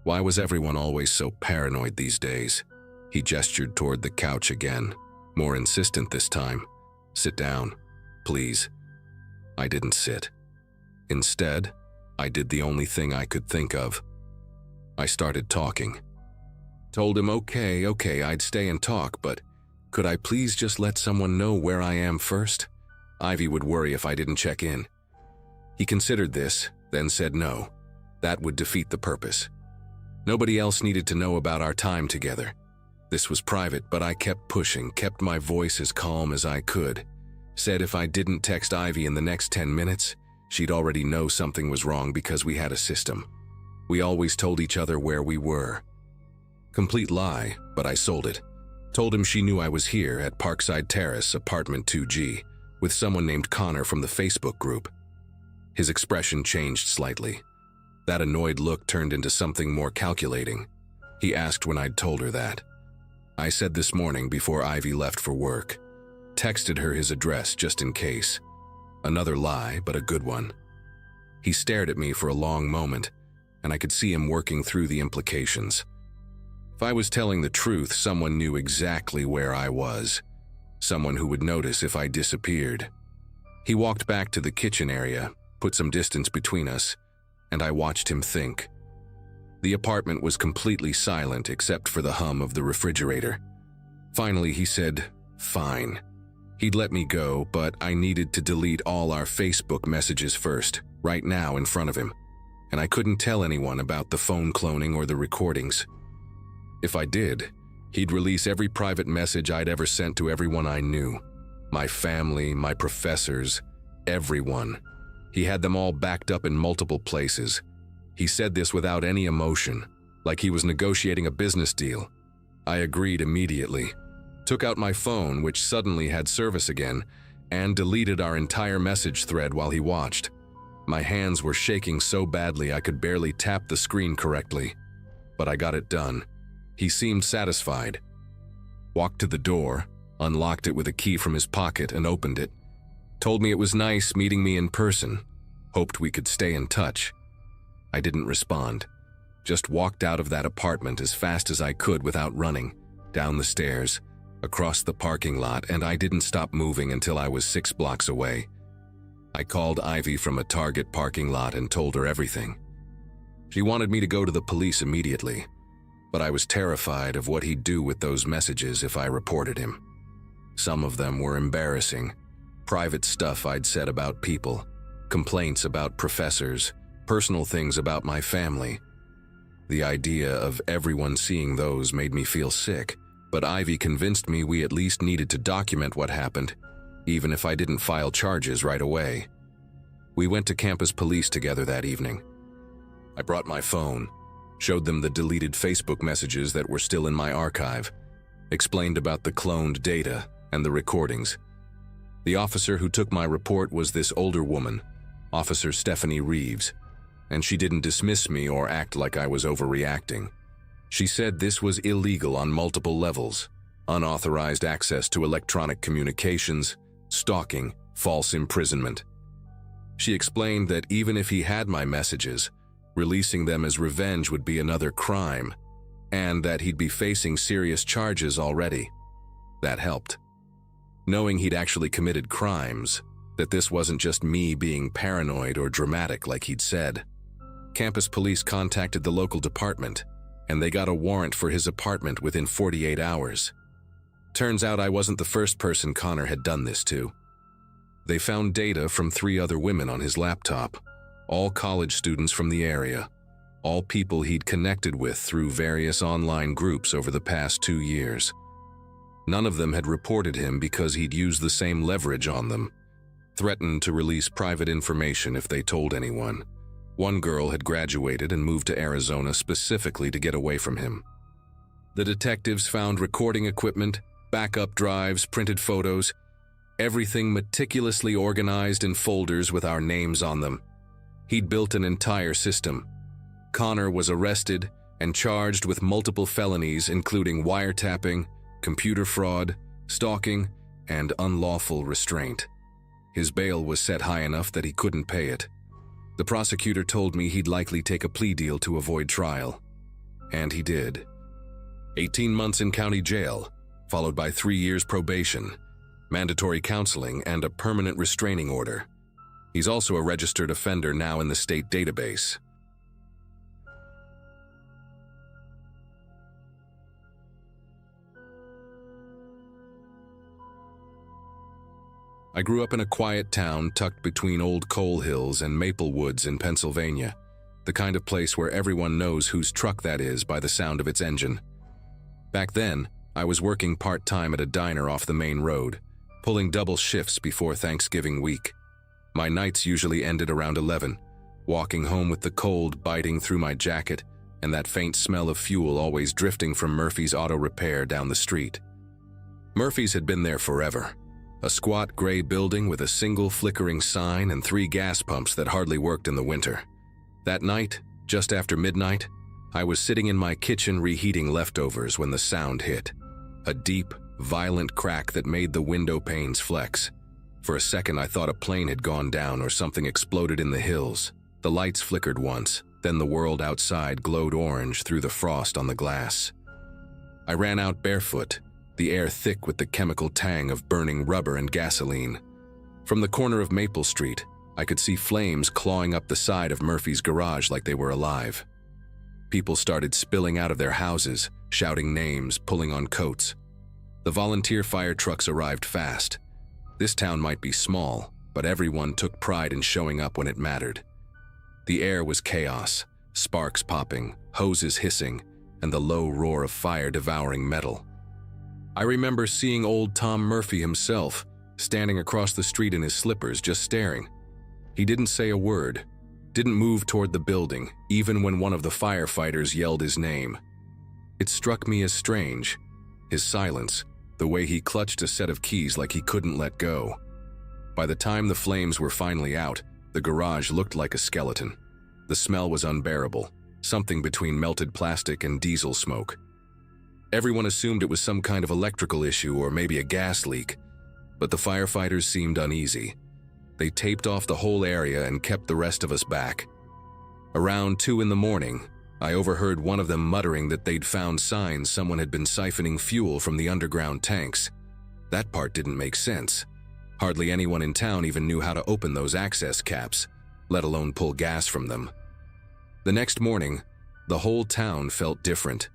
Why was everyone always so paranoid these days? He gestured toward the couch again, more insistent this time. Sit down, please. I didn't sit. Instead, I did the only thing I could think of. I started talking. Told him okay, I'd stay and talk, but could I please just let someone know where I am first? Ivy would worry if I didn't check in. He considered this, then said no. That would defeat the purpose. Nobody else needed to know about our time together. This was private, but I kept pushing, kept my voice as calm as I could. Said if I didn't text Ivy in the next 10 minutes, she'd already know something was wrong because we had a system. We always told each other where we were. Complete lie, but I sold it. Told him she knew I was here at Parkside Terrace, apartment 2G, with someone named Connor from the Facebook group. His expression changed slightly. That annoyed look turned into something more calculating. He asked when I'd told her that. I said this morning before Ivy left for work. Texted her his address just in case. Another lie, but a good one. He stared at me for a long moment, and I could see him working through the implications. If I was telling the truth, someone knew exactly where I was. Someone who would notice if I disappeared. He walked back to the kitchen area, put some distance between us, and I watched him think. The apartment was completely silent except for the hum of the refrigerator. Finally, he said, fine. He'd let me go, but I needed to delete all our Facebook messages first, right now in front of him, and I couldn't tell anyone about the phone cloning or the recordings. If I did, he'd release every private message I'd ever sent to everyone I knew. My family, my professors, everyone. He had them all backed up in multiple places. He said this without any emotion, like he was negotiating a business deal. I agreed immediately. Took out my phone, which suddenly had service again, and deleted our entire message thread while he watched. My hands were shaking so badly I could barely tap the screen correctly. But I got it done. He seemed satisfied. Walked to the door, unlocked it with a key from his pocket, and opened it. Told me it was nice meeting me in person. Hoped we could stay in touch. I didn't respond. Just walked out of that apartment as fast as I could without running, down the stairs, across the parking lot, and I didn't stop moving until I was 6 blocks away. I called Ivy from a Target parking lot and told her everything. She wanted me to go to the police immediately, but I was terrified of what he'd do with those messages if I reported him. Some of them were embarrassing. Private stuff I'd said about people, complaints about professors, personal things about my family. The idea of everyone seeing those made me feel sick, but Ivy convinced me we at least needed to document what happened, even if I didn't file charges right away. We went to campus police together that evening. I brought my phone, showed them the deleted Facebook messages that were still in my archive, explained about the cloned data and the recordings. The officer who took my report was this older woman, Officer Stephanie Reeves, and she didn't dismiss me or act like I was overreacting. She said this was illegal on multiple levels: unauthorized access to electronic communications, stalking, false imprisonment. She explained that even if he had my messages, releasing them as revenge would be another crime, and that he'd be facing serious charges already. That helped. Knowing he'd actually committed crimes, that this wasn't just me being paranoid or dramatic like he'd said. Campus police contacted the local department, and they got a warrant for his apartment within 48 hours. Turns out I wasn't the first person Connor had done this to. They found data from 3 other women on his laptop, all college students from the area, all people he'd connected with through various online groups over the past 2 years. None of them had reported him because he'd used the same leverage on them, threatened to release private information if they told anyone. One girl had graduated and moved to Arizona specifically to get away from him. The detectives found recording equipment, backup drives, printed photos, everything meticulously organized in folders with our names on them. He'd built an entire system. Connor was arrested and charged with multiple felonies, including wiretapping, computer fraud, stalking, and unlawful restraint. His bail was set high enough that he couldn't pay it. The prosecutor told me he'd likely take a plea deal to avoid trial. And he did. 18 months in county jail, followed by 3 years probation, mandatory counseling, and a permanent restraining order. He's also a registered offender now in the state database. I grew up in a quiet town tucked between old coal hills and maple woods in Pennsylvania, the kind of place where everyone knows whose truck that is by the sound of its engine. Back then, I was working part-time at a diner off the main road, pulling double shifts before Thanksgiving week. My nights usually ended around 11, walking home with the cold biting through my jacket and that faint smell of fuel always drifting from Murphy's Auto Repair down the street. Murphy's had been there forever. A squat gray building with a single flickering sign and 3 gas pumps that hardly worked in the winter. That night, just after midnight, I was sitting in my kitchen reheating leftovers when the sound hit. A deep, violent crack that made the window panes flex. For a second I thought a plane had gone down or something exploded in the hills. The lights flickered once, then the world outside glowed orange through the frost on the glass. I ran out barefoot, the air thick with the chemical tang of burning rubber and gasoline. From the corner of Maple Street, I could see flames clawing up the side of Murphy's garage like they were alive. People started spilling out of their houses, shouting names, pulling on coats. The volunteer fire trucks arrived fast. This town might be small, but everyone took pride in showing up when it mattered. The air was chaos, sparks popping, hoses hissing, and the low roar of fire devouring metal. I remember seeing old Tom Murphy himself, standing across the street in his slippers, just staring. He didn't say a word, didn't move toward the building, even when one of the firefighters yelled his name. It struck me as strange, his silence, the way he clutched a set of keys like he couldn't let go. By the time the flames were finally out, the garage looked like a skeleton. The smell was unbearable, something between melted plastic and diesel smoke. Everyone assumed it was some kind of electrical issue or maybe a gas leak, but the firefighters seemed uneasy. They taped off the whole area and kept the rest of us back. Around 2 in the morning, I overheard one of them muttering that they'd found signs someone had been siphoning fuel from the underground tanks. That part didn't make sense. Hardly anyone in town even knew how to open those access caps, let alone pull gas from them. The next morning, the whole town felt different.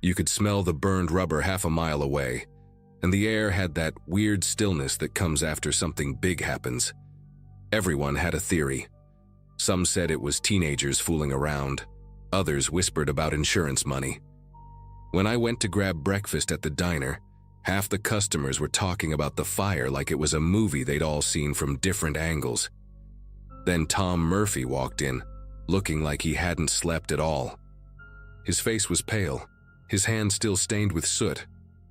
You could smell the burned rubber half a mile away, and the air had that weird stillness that comes after something big happens. Everyone had a theory. Some said it was teenagers fooling around. Others whispered about insurance money. When I went to grab breakfast at the diner, half the customers were talking about the fire like it was a movie they'd all seen from different angles. Then Tom Murphy walked in, looking like he hadn't slept at all. His face was pale, his hand still stained with soot,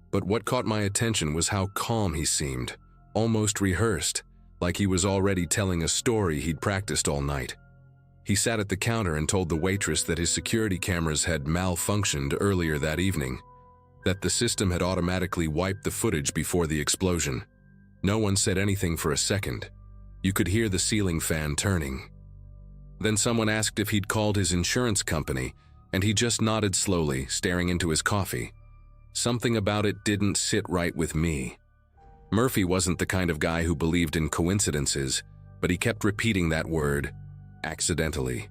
but what caught my attention was how calm he seemed, almost rehearsed, like he was already telling a story he'd practiced all night. He sat at the counter and told the waitress that his security cameras had malfunctioned earlier that evening, that the system had automatically wiped the footage before the explosion. No one said anything for a second. You could hear the ceiling fan turning. Then someone asked if he'd called his insurance company, and he just nodded slowly, staring into his coffee. Something about it didn't sit right with me. Murphy wasn't the kind of guy who believed in coincidences, but he kept repeating that word, accidentally,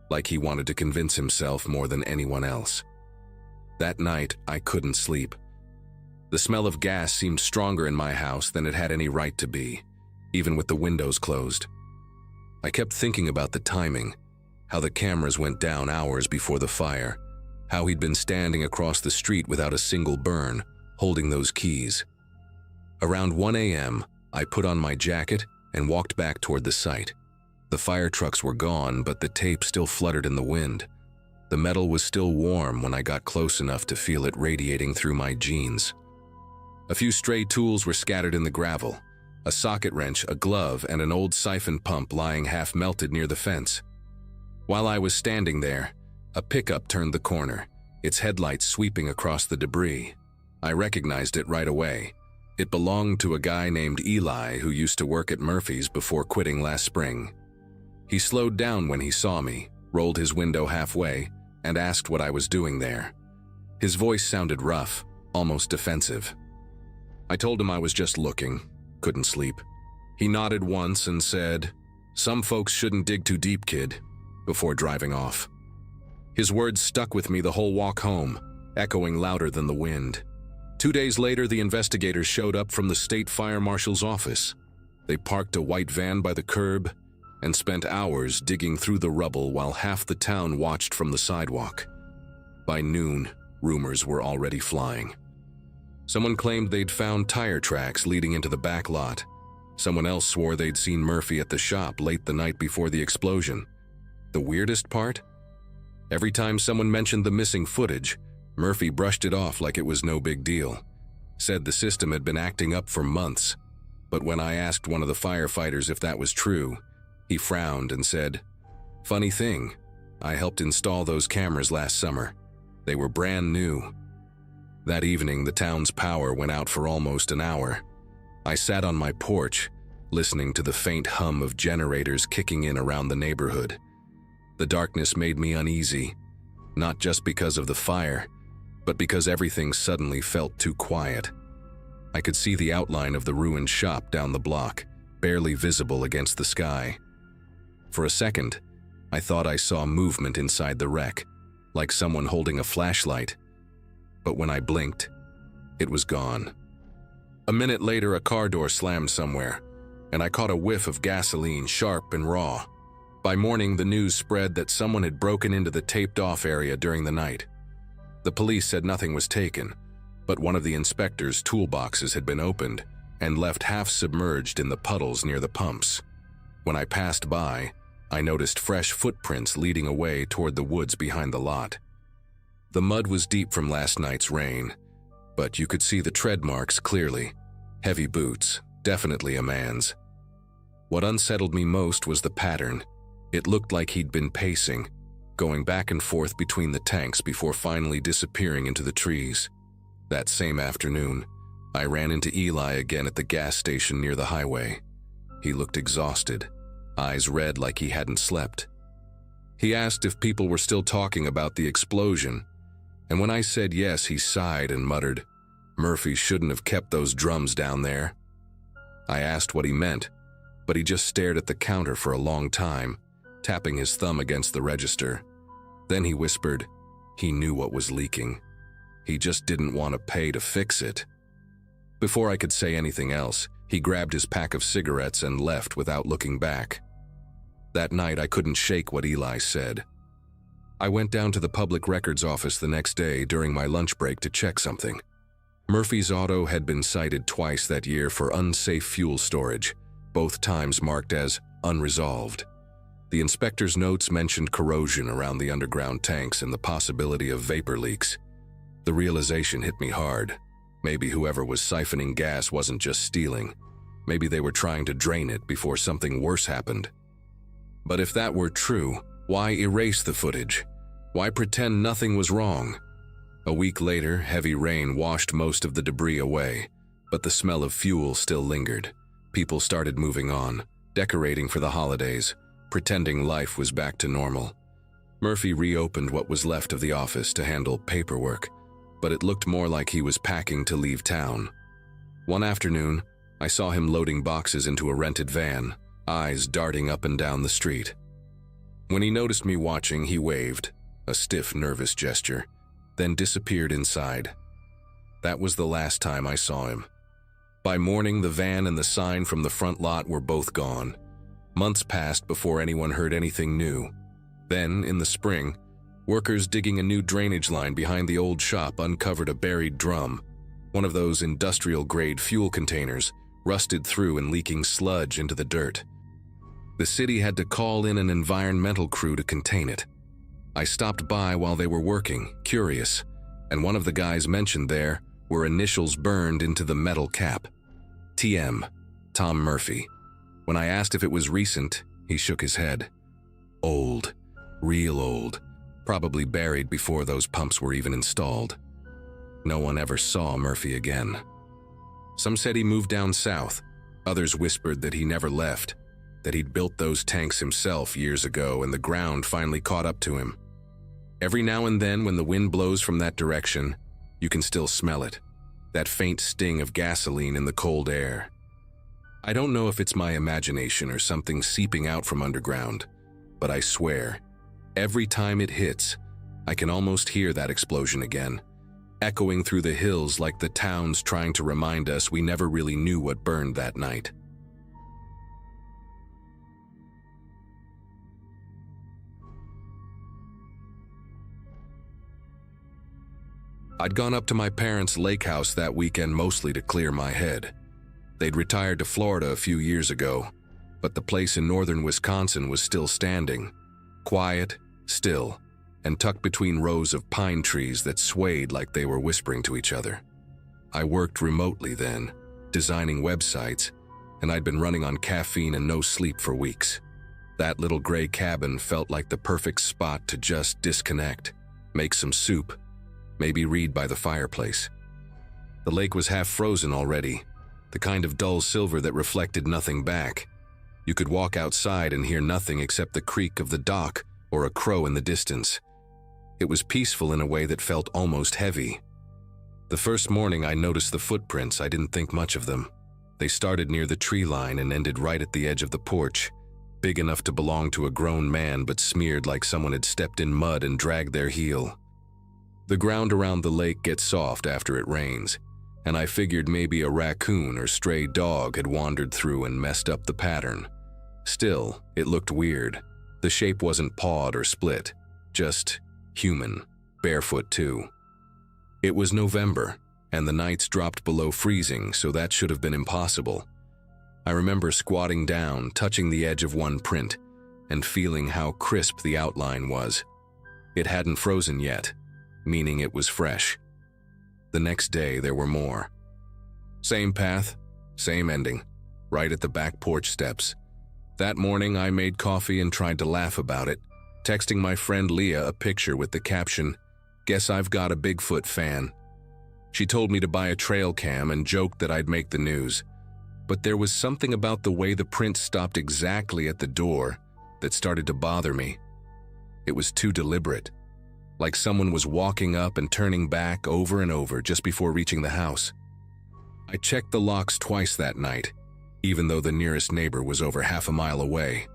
like he wanted to convince himself more than anyone else. That night, I couldn't sleep. The smell of gas seemed stronger in my house than it had any right to be, even with the windows closed. I kept thinking about the timing, how the cameras went down hours before the fire, how he'd been standing across the street without a single burn, holding those keys. Around 1 a.m., I put on my jacket and walked back toward the site. The fire trucks were gone, but the tape still fluttered in the wind. The metal was still warm when I got close enough to feel it radiating through my jeans. A few stray tools were scattered in the gravel, a socket wrench, a glove, and an old siphon pump lying half melted near the fence. While I was standing there, a pickup turned the corner, its headlights sweeping across the debris. I recognized it right away. It belonged to a guy named Eli who used to work at Murphy's before quitting last spring. He slowed down when he saw me, rolled his window halfway, and asked what I was doing there. His voice sounded rough, almost defensive. I told him I was just looking, couldn't sleep. He nodded once and said, "Some folks shouldn't dig too deep, kid," before driving off. His words stuck with me the whole walk home, echoing louder than the wind. 2 days later, the investigators showed up from the state fire marshal's office. They parked a white van by the curb and spent hours digging through the rubble while half the town watched from the sidewalk. By noon, rumors were already flying. Someone claimed they'd found tire tracks leading into the back lot. Someone else swore they'd seen Murphy at the shop late the night before the explosion. The weirdest part? Every time someone mentioned the missing footage, Murphy brushed it off like it was no big deal. Said the system had been acting up for months. But when I asked one of the firefighters if that was true, he frowned and said, "Funny thing, I helped install those cameras last summer. They were brand new." That evening, the town's power went out for almost an hour. I sat on my porch, listening to the faint hum of generators kicking in around the neighborhood. The darkness made me uneasy, not just because of the fire, but because everything suddenly felt too quiet. I could see the outline of the ruined shop down the block, barely visible against the sky. For a second, I thought I saw movement inside the wreck, like someone holding a flashlight. But when I blinked, it was gone. A minute later, a car door slammed somewhere, and I caught a whiff of gasoline, sharp and raw. By morning, the news spread that someone had broken into the taped-off area during the night. The police said nothing was taken, but one of the inspector's toolboxes had been opened and left half submerged in the puddles near the pumps. When I passed by, I noticed fresh footprints leading away toward the woods behind the lot. The mud was deep from last night's rain, but you could see the tread marks clearly. Heavy boots, definitely a man's. What unsettled me most was the pattern. It looked like he'd been pacing, going back and forth between the tanks before finally disappearing into the trees. That same afternoon, I ran into Eli again at the gas station near the highway. He looked exhausted, eyes red like he hadn't slept. He asked if people were still talking about the explosion, and when I said yes, he sighed and muttered, "Murphy shouldn't have kept those drums down there." I asked what he meant, but he just stared at the counter for a long time, tapping his thumb against the register. Then he whispered, he knew what was leaking. He just didn't want to pay to fix it. Before I could say anything else, he grabbed his pack of cigarettes and left without looking back. That night, I couldn't shake what Eli said. I went down to the public records office the next day during my lunch break to check something. Murphy's auto had been cited twice that year for unsafe fuel storage, both times marked as unresolved. The inspector's notes mentioned corrosion around the underground tanks and the possibility of vapor leaks. The realization hit me hard. Maybe whoever was siphoning gas wasn't just stealing. Maybe they were trying to drain it before something worse happened. But if that were true, why erase the footage? Why pretend nothing was wrong? A week later, heavy rain washed most of the debris away, but the smell of fuel still lingered. People started moving on, decorating for the holidays, pretending life was back to normal. Murphy reopened what was left of the office to handle paperwork, but it looked more like he was packing to leave town. One afternoon, I saw him loading boxes into a rented van, eyes darting up and down the street. When he noticed me watching, he waved, a stiff, nervous gesture, then disappeared inside. That was the last time I saw him. By morning, the van and the sign from the front lot were both gone. Months passed before anyone heard anything new. Then, in the spring, workers digging a new drainage line behind the old shop uncovered a buried drum, one of those industrial-grade fuel containers, rusted through and leaking sludge into the dirt. The city had to call in an environmental crew to contain it. I stopped by while they were working, curious, and one of the guys mentioned there were initials burned into the metal cap. TM, Tom Murphy. When I asked if it was recent, he shook his head. Old, real old, probably buried before those pumps were even installed. No one ever saw Murphy again. Some said he moved down south. Others whispered that he never left, that he'd built those tanks himself years ago and the ground finally caught up to him. Every now and then, when the wind blows from that direction, you can still smell it, that faint sting of gasoline in the cold air. I don't know if it's my imagination or something seeping out from underground, but I swear, every time it hits, I can almost hear that explosion again, echoing through the hills like the towns trying to remind us we never really knew what burned that night. I'd gone up to my parents' lake house that weekend mostly to clear my head. They'd retired to Florida a few years ago, but the place in northern Wisconsin was still standing, quiet, still, and tucked between rows of pine trees that swayed like they were whispering to each other. I worked remotely then, designing websites, and I'd been running on caffeine and no sleep for weeks. That little gray cabin felt like the perfect spot to just disconnect, make some soup, maybe read by the fireplace. The lake was half frozen already, the kind of dull silver that reflected nothing back. You could walk outside and hear nothing except the creak of the dock or a crow in the distance. It was peaceful in a way that felt almost heavy. The first morning I noticed the footprints, I didn't think much of them. They started near the tree line and ended right at the edge of the porch, big enough to belong to a grown man but smeared like someone had stepped in mud and dragged their heel. The ground around the lake gets soft after it rains, and I figured maybe a raccoon or stray dog had wandered through and messed up the pattern. Still, it looked weird. The shape wasn't pawed or split, just human, barefoot too. It was November, and the nights dropped below freezing, so that should have been impossible. I remember squatting down, touching the edge of one print, and feeling how crisp the outline was. It hadn't frozen yet, meaning it was fresh. The next day there were more. Same path, same ending, right at the back porch steps. That morning I made coffee and tried to laugh about it, texting my friend Leah a picture with the caption, "Guess I've got a Bigfoot fan." She told me to buy a trail cam and joked that I'd make the news. But there was something about the way the print stopped exactly at the door that started to bother me. It was too deliberate, like someone was walking up and turning back over and over just before reaching the house. I checked the locks twice that night, even though the nearest neighbor was over half a mile away.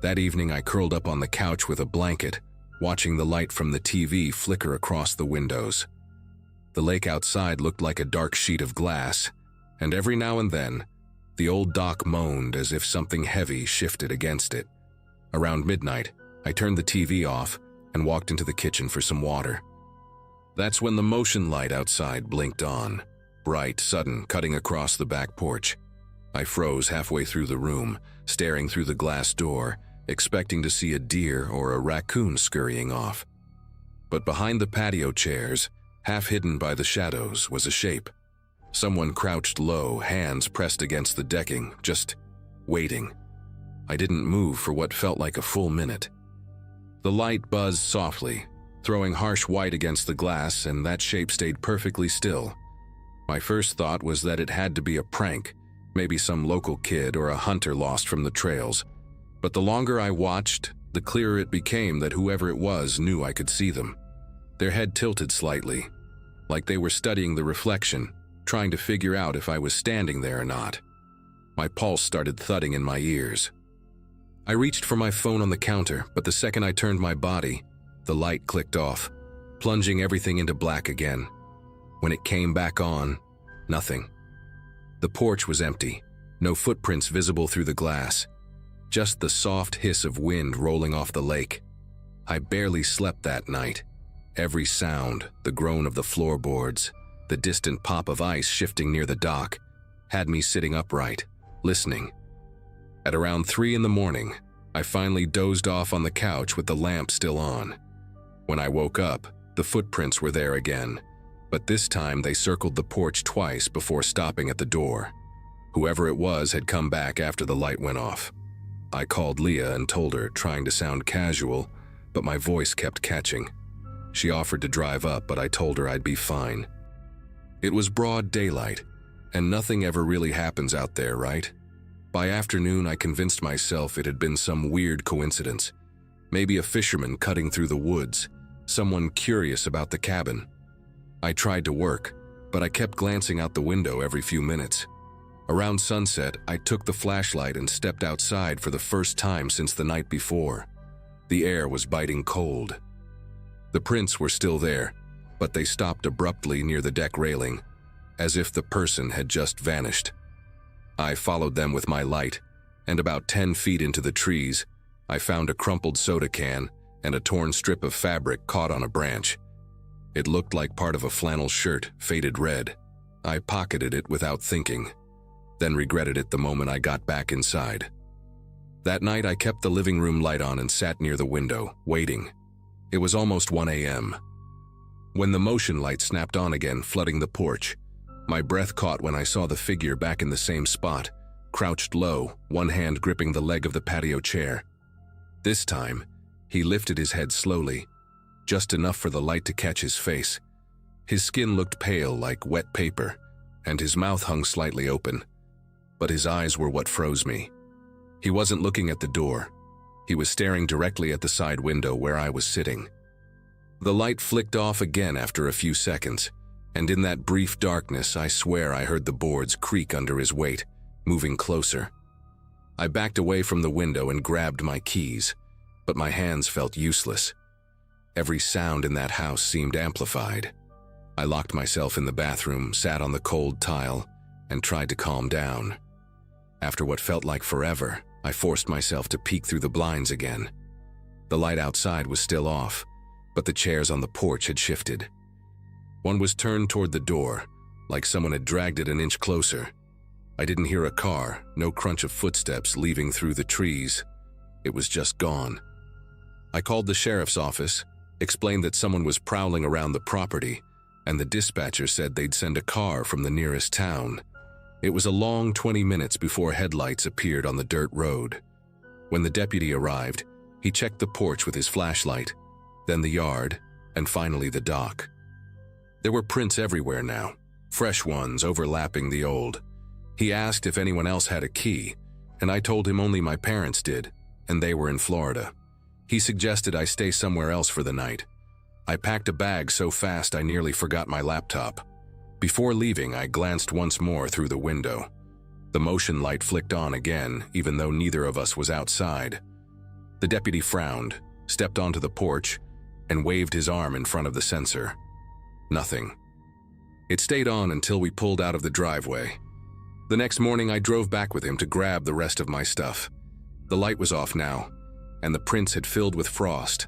That evening I curled up on the couch with a blanket, watching the light from the TV flicker across the windows. The lake outside looked like a dark sheet of glass, and every now and then, the old dock moaned as if something heavy shifted against it. Around midnight, I turned the TV off and walked into the kitchen for some water. That's when the motion light outside blinked on, bright, sudden, cutting across the back porch. I froze halfway through the room, staring through the glass door, expecting to see a deer or a raccoon scurrying off. But behind the patio chairs, half hidden by the shadows, was a shape. Someone crouched low, hands pressed against the decking, just waiting. I didn't move for what felt like a full minute. The light buzzed softly, throwing harsh white against the glass, and that shape stayed perfectly still. My first thought was that it had to be a prank, maybe some local kid or a hunter lost from the trails. But the longer I watched, the clearer it became that whoever it was knew I could see them. Their head tilted slightly, like they were studying the reflection, trying to figure out if I was standing there or not. My pulse started thudding in my ears. I reached for my phone on the counter, but the second I turned my body, the light clicked off, plunging everything into black again. When it came back on, nothing. The porch was empty, no footprints visible through the glass, just the soft hiss of wind rolling off the lake. I barely slept that night. Every sound, the groan of the floorboards, the distant pop of ice shifting near the dock, had me sitting upright, listening. At around 3 in the morning, I finally dozed off on the couch with the lamp still on. When I woke up, the footprints were there again, but this time they circled the porch twice before stopping at the door. Whoever it was had come back after the light went off. I called Leah and told her, trying to sound casual, but my voice kept catching. She offered to drive up, but I told her I'd be fine, It was broad daylight, and nothing ever really happens out there, right? By afternoon, I convinced myself it had been some weird coincidence. Maybe a fisherman cutting through the woods, someone curious about the cabin. I tried to work, but I kept glancing out the window every few minutes. Around sunset, I took the flashlight and stepped outside for the first time since the night before. The air was biting cold. The prints were still there, but they stopped abruptly near the deck railing, as if the person had just vanished. I followed them with my light, and about 10 feet into the trees, I found a crumpled soda can and a torn strip of fabric caught on a branch. It looked like part of a flannel shirt, faded red. I pocketed it without thinking, then regretted it the moment I got back inside. That night, I kept the living room light on and sat near the window, waiting. It was almost 1 a.m. when the motion light snapped on again, flooding the porch. My breath caught when I saw the figure back in the same spot, crouched low, one hand gripping the leg of the patio chair. This time, he lifted his head slowly, just enough for the light to catch his face. His skin looked pale like wet paper, and his mouth hung slightly open. But his eyes were what froze me. He wasn't looking at the door. He was staring directly at the side window where I was sitting. The light flicked off again after a few seconds, and in that brief darkness, I swear I heard the boards creak under his weight, moving closer. I backed away from the window and grabbed my keys, but my hands felt useless. Every sound in that house seemed amplified. I locked myself in the bathroom, sat on the cold tile, and tried to calm down. After what felt like forever, I forced myself to peek through the blinds again. The light outside was still off, but the chairs on the porch had shifted. One was turned toward the door, like someone had dragged it an inch closer. I didn't hear a car, no crunch of footsteps leaving through the trees. It was just gone. I called the sheriff's office, explained that someone was prowling around the property, and the dispatcher said they'd send a car from the nearest town. It was a long 20 minutes before headlights appeared on the dirt road. When the deputy arrived, he checked the porch with his flashlight, then the yard, and finally the dock. There were prints everywhere now, fresh ones overlapping the old. He asked if anyone else had a key, and I told him only my parents did, and they were in Florida. He suggested I stay somewhere else for the night. I packed a bag so fast I nearly forgot my laptop. Before leaving, I glanced once more through the window. The motion light flicked on again, even though neither of us was outside. The deputy frowned, stepped onto the porch, and waved his arm in front of the sensor. Nothing. It stayed on until we pulled out of the driveway. The next morning, I drove back with him to grab the rest of my stuff. The light was off now, and the prints had filled with frost.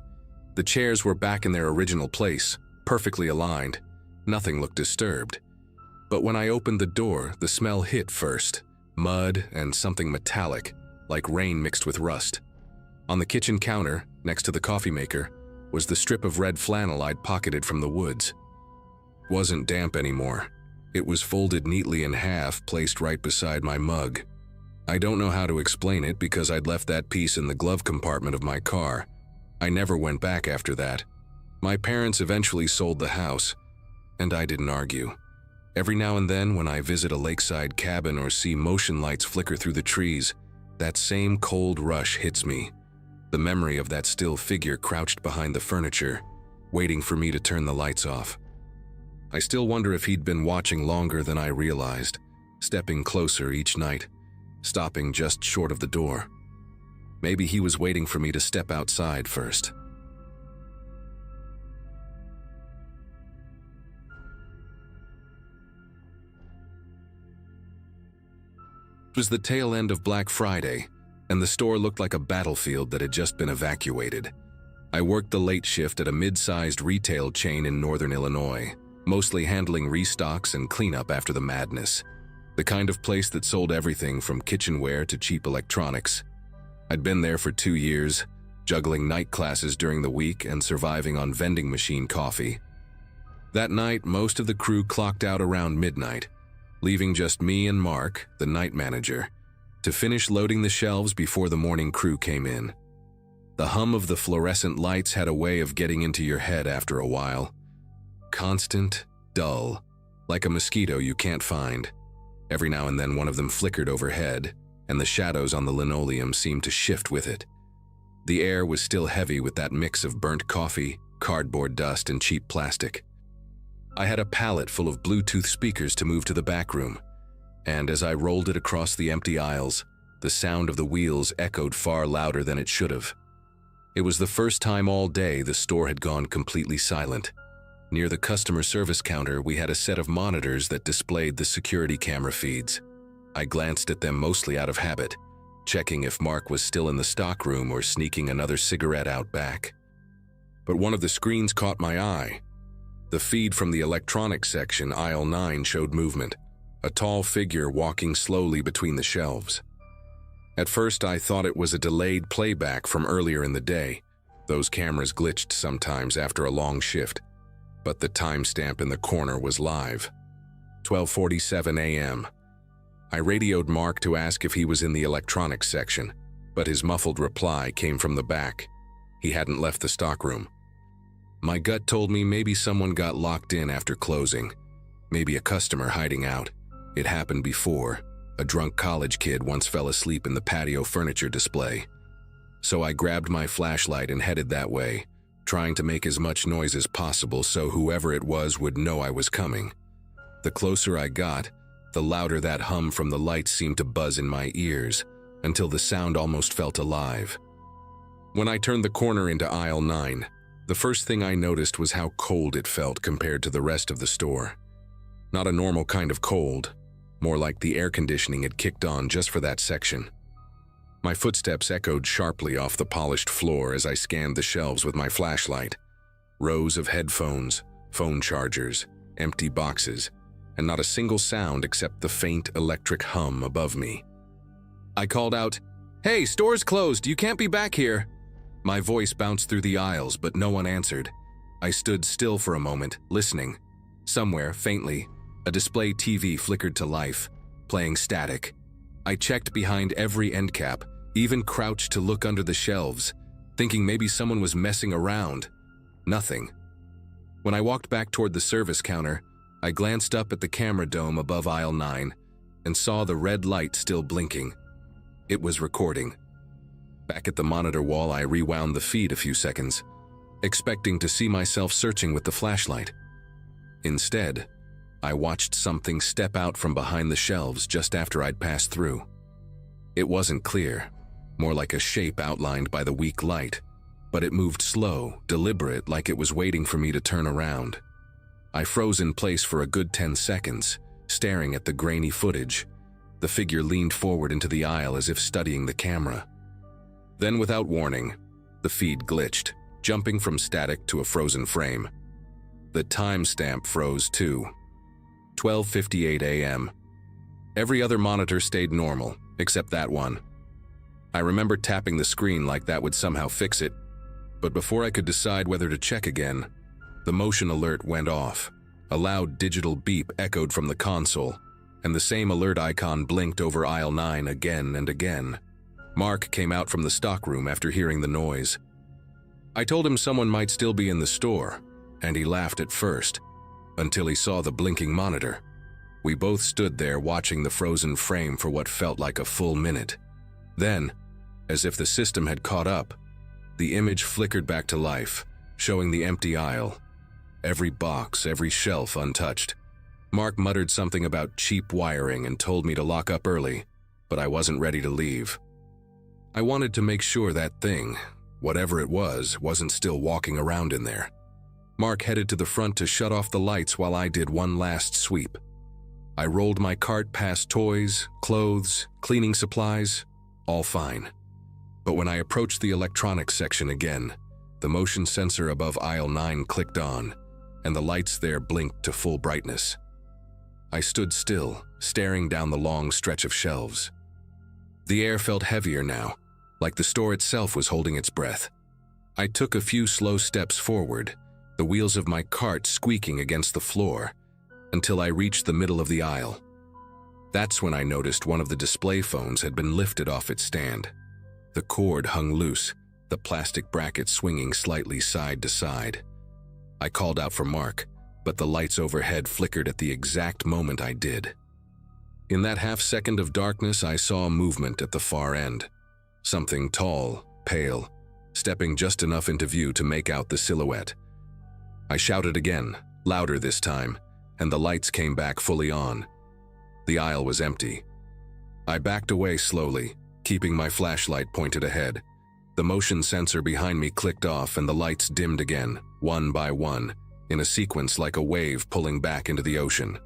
The chairs were back in their original place, perfectly aligned. Nothing looked disturbed. But when I opened the door, the smell hit first. Mud and something metallic, like rain mixed with rust. On the kitchen counter, next to the coffee maker, was the strip of red flannel I'd pocketed from the woods. It wasn't damp anymore. It was folded neatly in half, placed right beside my mug. I don't know how to explain it because I'd left that piece in the glove compartment of my car. I never went back after that. My parents eventually sold the house, and I didn't argue. Every now and then when I visit a lakeside cabin or see motion lights flicker through the trees, that same cold rush hits me. The memory of that still figure crouched behind the furniture, waiting for me to turn the lights off. I still wonder if he'd been watching longer than I realized, stepping closer each night, stopping just short of the door. Maybe he was waiting for me to step outside first. It was the tail end of Black Friday, and the store looked like a battlefield that had just been evacuated. I worked the late shift at a mid-sized retail chain in northern Illinois, mostly handling restocks and cleanup after the madness. The kind of place that sold everything from kitchenware to cheap electronics. I'd been there for 2 years, juggling night classes during the week and surviving on vending machine coffee. That night, most of the crew clocked out around midnight, leaving just me and Mark, the night manager, to finish loading the shelves before the morning crew came in. The hum of the fluorescent lights had a way of getting into your head after a while. Constant, dull, like a mosquito you can't find. Every now and then one of them flickered overhead, and the shadows on the linoleum seemed to shift with it. The air was still heavy with that mix of burnt coffee, cardboard dust, and cheap plastic. I had a pallet full of Bluetooth speakers to move to the back room, and as I rolled it across the empty aisles, the sound of the wheels echoed far louder than it should have. It was the first time all day the store had gone completely silent. Near the customer service counter, we had a set of monitors that displayed the security camera feeds. I glanced at them mostly out of habit, checking if Mark was still in the stockroom or sneaking another cigarette out back. But one of the screens caught my eye. The feed from the electronics section, aisle 9, showed movement, a tall figure walking slowly between the shelves. At first, I thought it was a delayed playback from earlier in the day. Those cameras glitched sometimes after a long shift, but the timestamp in the corner was live. 12:47 a.m. I radioed Mark to ask if he was in the electronics section, but his muffled reply came from the back. He hadn't left the stockroom. My gut told me maybe someone got locked in after closing, maybe a customer hiding out. It happened before. A drunk college kid once fell asleep in the patio furniture display. So I grabbed my flashlight and headed that way, trying to make as much noise as possible so whoever it was would know I was coming. The closer I got, the louder that hum from the lights seemed to buzz in my ears, until the sound almost felt alive. When I turned the corner into aisle 9, the first thing I noticed was how cold it felt compared to the rest of the store. Not a normal kind of cold, more like the air conditioning had kicked on just for that section. My footsteps echoed sharply off the polished floor as I scanned the shelves with my flashlight. Rows of headphones, phone chargers, empty boxes, and not a single sound except the faint electric hum above me. I called out, "Hey, store's closed, you can't be back here." My voice bounced through the aisles, but no one answered. I stood still for a moment, listening. Somewhere, faintly, a display TV flickered to life, playing static. I checked behind every end cap, even crouched to look under the shelves, thinking maybe someone was messing around. Nothing. When I walked back toward the service counter, I glanced up at the camera dome above aisle 9 and saw the red light still blinking. It was recording. Back at the monitor wall, I rewound the feed a few seconds, expecting to see myself searching with the flashlight. Instead, I watched something step out from behind the shelves just after I'd passed through. It wasn't clear, more like a shape outlined by the weak light, but it moved slow, deliberate, like it was waiting for me to turn around. I froze in place for a good 10 seconds, staring at the grainy footage. The figure leaned forward into the aisle as if studying the camera. Then, without warning, the feed glitched, jumping from static to a frozen frame. The timestamp froze too. 12:58 a.m. Every other monitor stayed normal, except that one. I remember tapping the screen like that would somehow fix it, but before I could decide whether to check again, the motion alert went off. A loud digital beep echoed from the console, and the same alert icon blinked over aisle 9 again and again. Mark came out from the stockroom after hearing the noise. I told him someone might still be in the store, and he laughed at first, until he saw the blinking monitor. We both stood there watching the frozen frame for what felt like a full minute. Then, as if the system had caught up, the image flickered back to life, showing the empty aisle. Every box, every shelf untouched. Mark muttered something about cheap wiring and told me to lock up early, but I wasn't ready to leave. I wanted to make sure that thing, whatever it was, wasn't still walking around in there. Mark headed to the front to shut off the lights while I did one last sweep. I rolled my cart past toys, clothes, cleaning supplies, all fine. But when I approached the electronics section again, the motion sensor above aisle 9 clicked on, and the lights there blinked to full brightness. I stood still, staring down the long stretch of shelves. The air felt heavier now, like the store itself was holding its breath. I took a few slow steps forward, the wheels of my cart squeaking against the floor, until I reached the middle of the aisle. That's when I noticed one of the display phones had been lifted off its stand. The cord hung loose, the plastic bracket swinging slightly side to side. I called out for Mark, but the lights overhead flickered at the exact moment I did. In that half-second of darkness, I saw a movement at the far end. Something tall, pale, stepping just enough into view to make out the silhouette. I shouted again, louder this time, and the lights came back fully on. The aisle was empty. I backed away slowly, keeping my flashlight pointed ahead. The motion sensor behind me clicked off and the lights dimmed again, one by one, in a sequence like a wave pulling back into the ocean.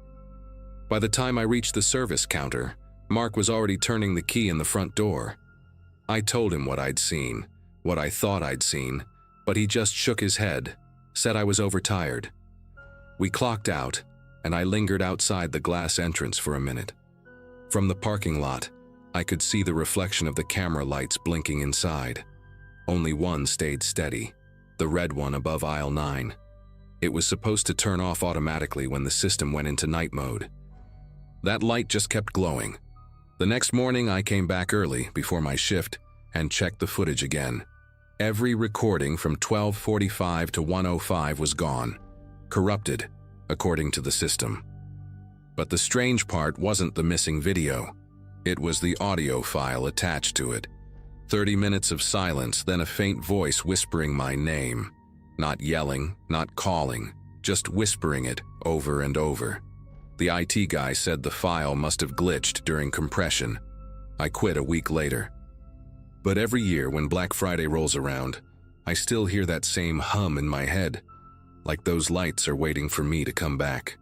By the time I reached the service counter, Mark was already turning the key in the front door. I told him what I'd seen, what I thought I'd seen, but he just shook his head, said I was overtired. We clocked out, and I lingered outside the glass entrance for a minute. From the parking lot, I could see the reflection of the camera lights blinking inside. Only one stayed steady, the red one above aisle 9. It was supposed to turn off automatically when the system went into night mode. That light just kept glowing. The next morning, I came back early, before my shift, and checked the footage again. Every recording from 12:45 to 1:05 was gone, corrupted, according to the system. But the strange part wasn't the missing video. It was the audio file attached to it. 30 minutes of silence, then a faint voice whispering my name. Not yelling, not calling, just whispering it over and over. The IT guy said the file must have glitched during compression. I quit a week later. But every year when Black Friday rolls around, I still hear that same hum in my head, like those lights are waiting for me to come back.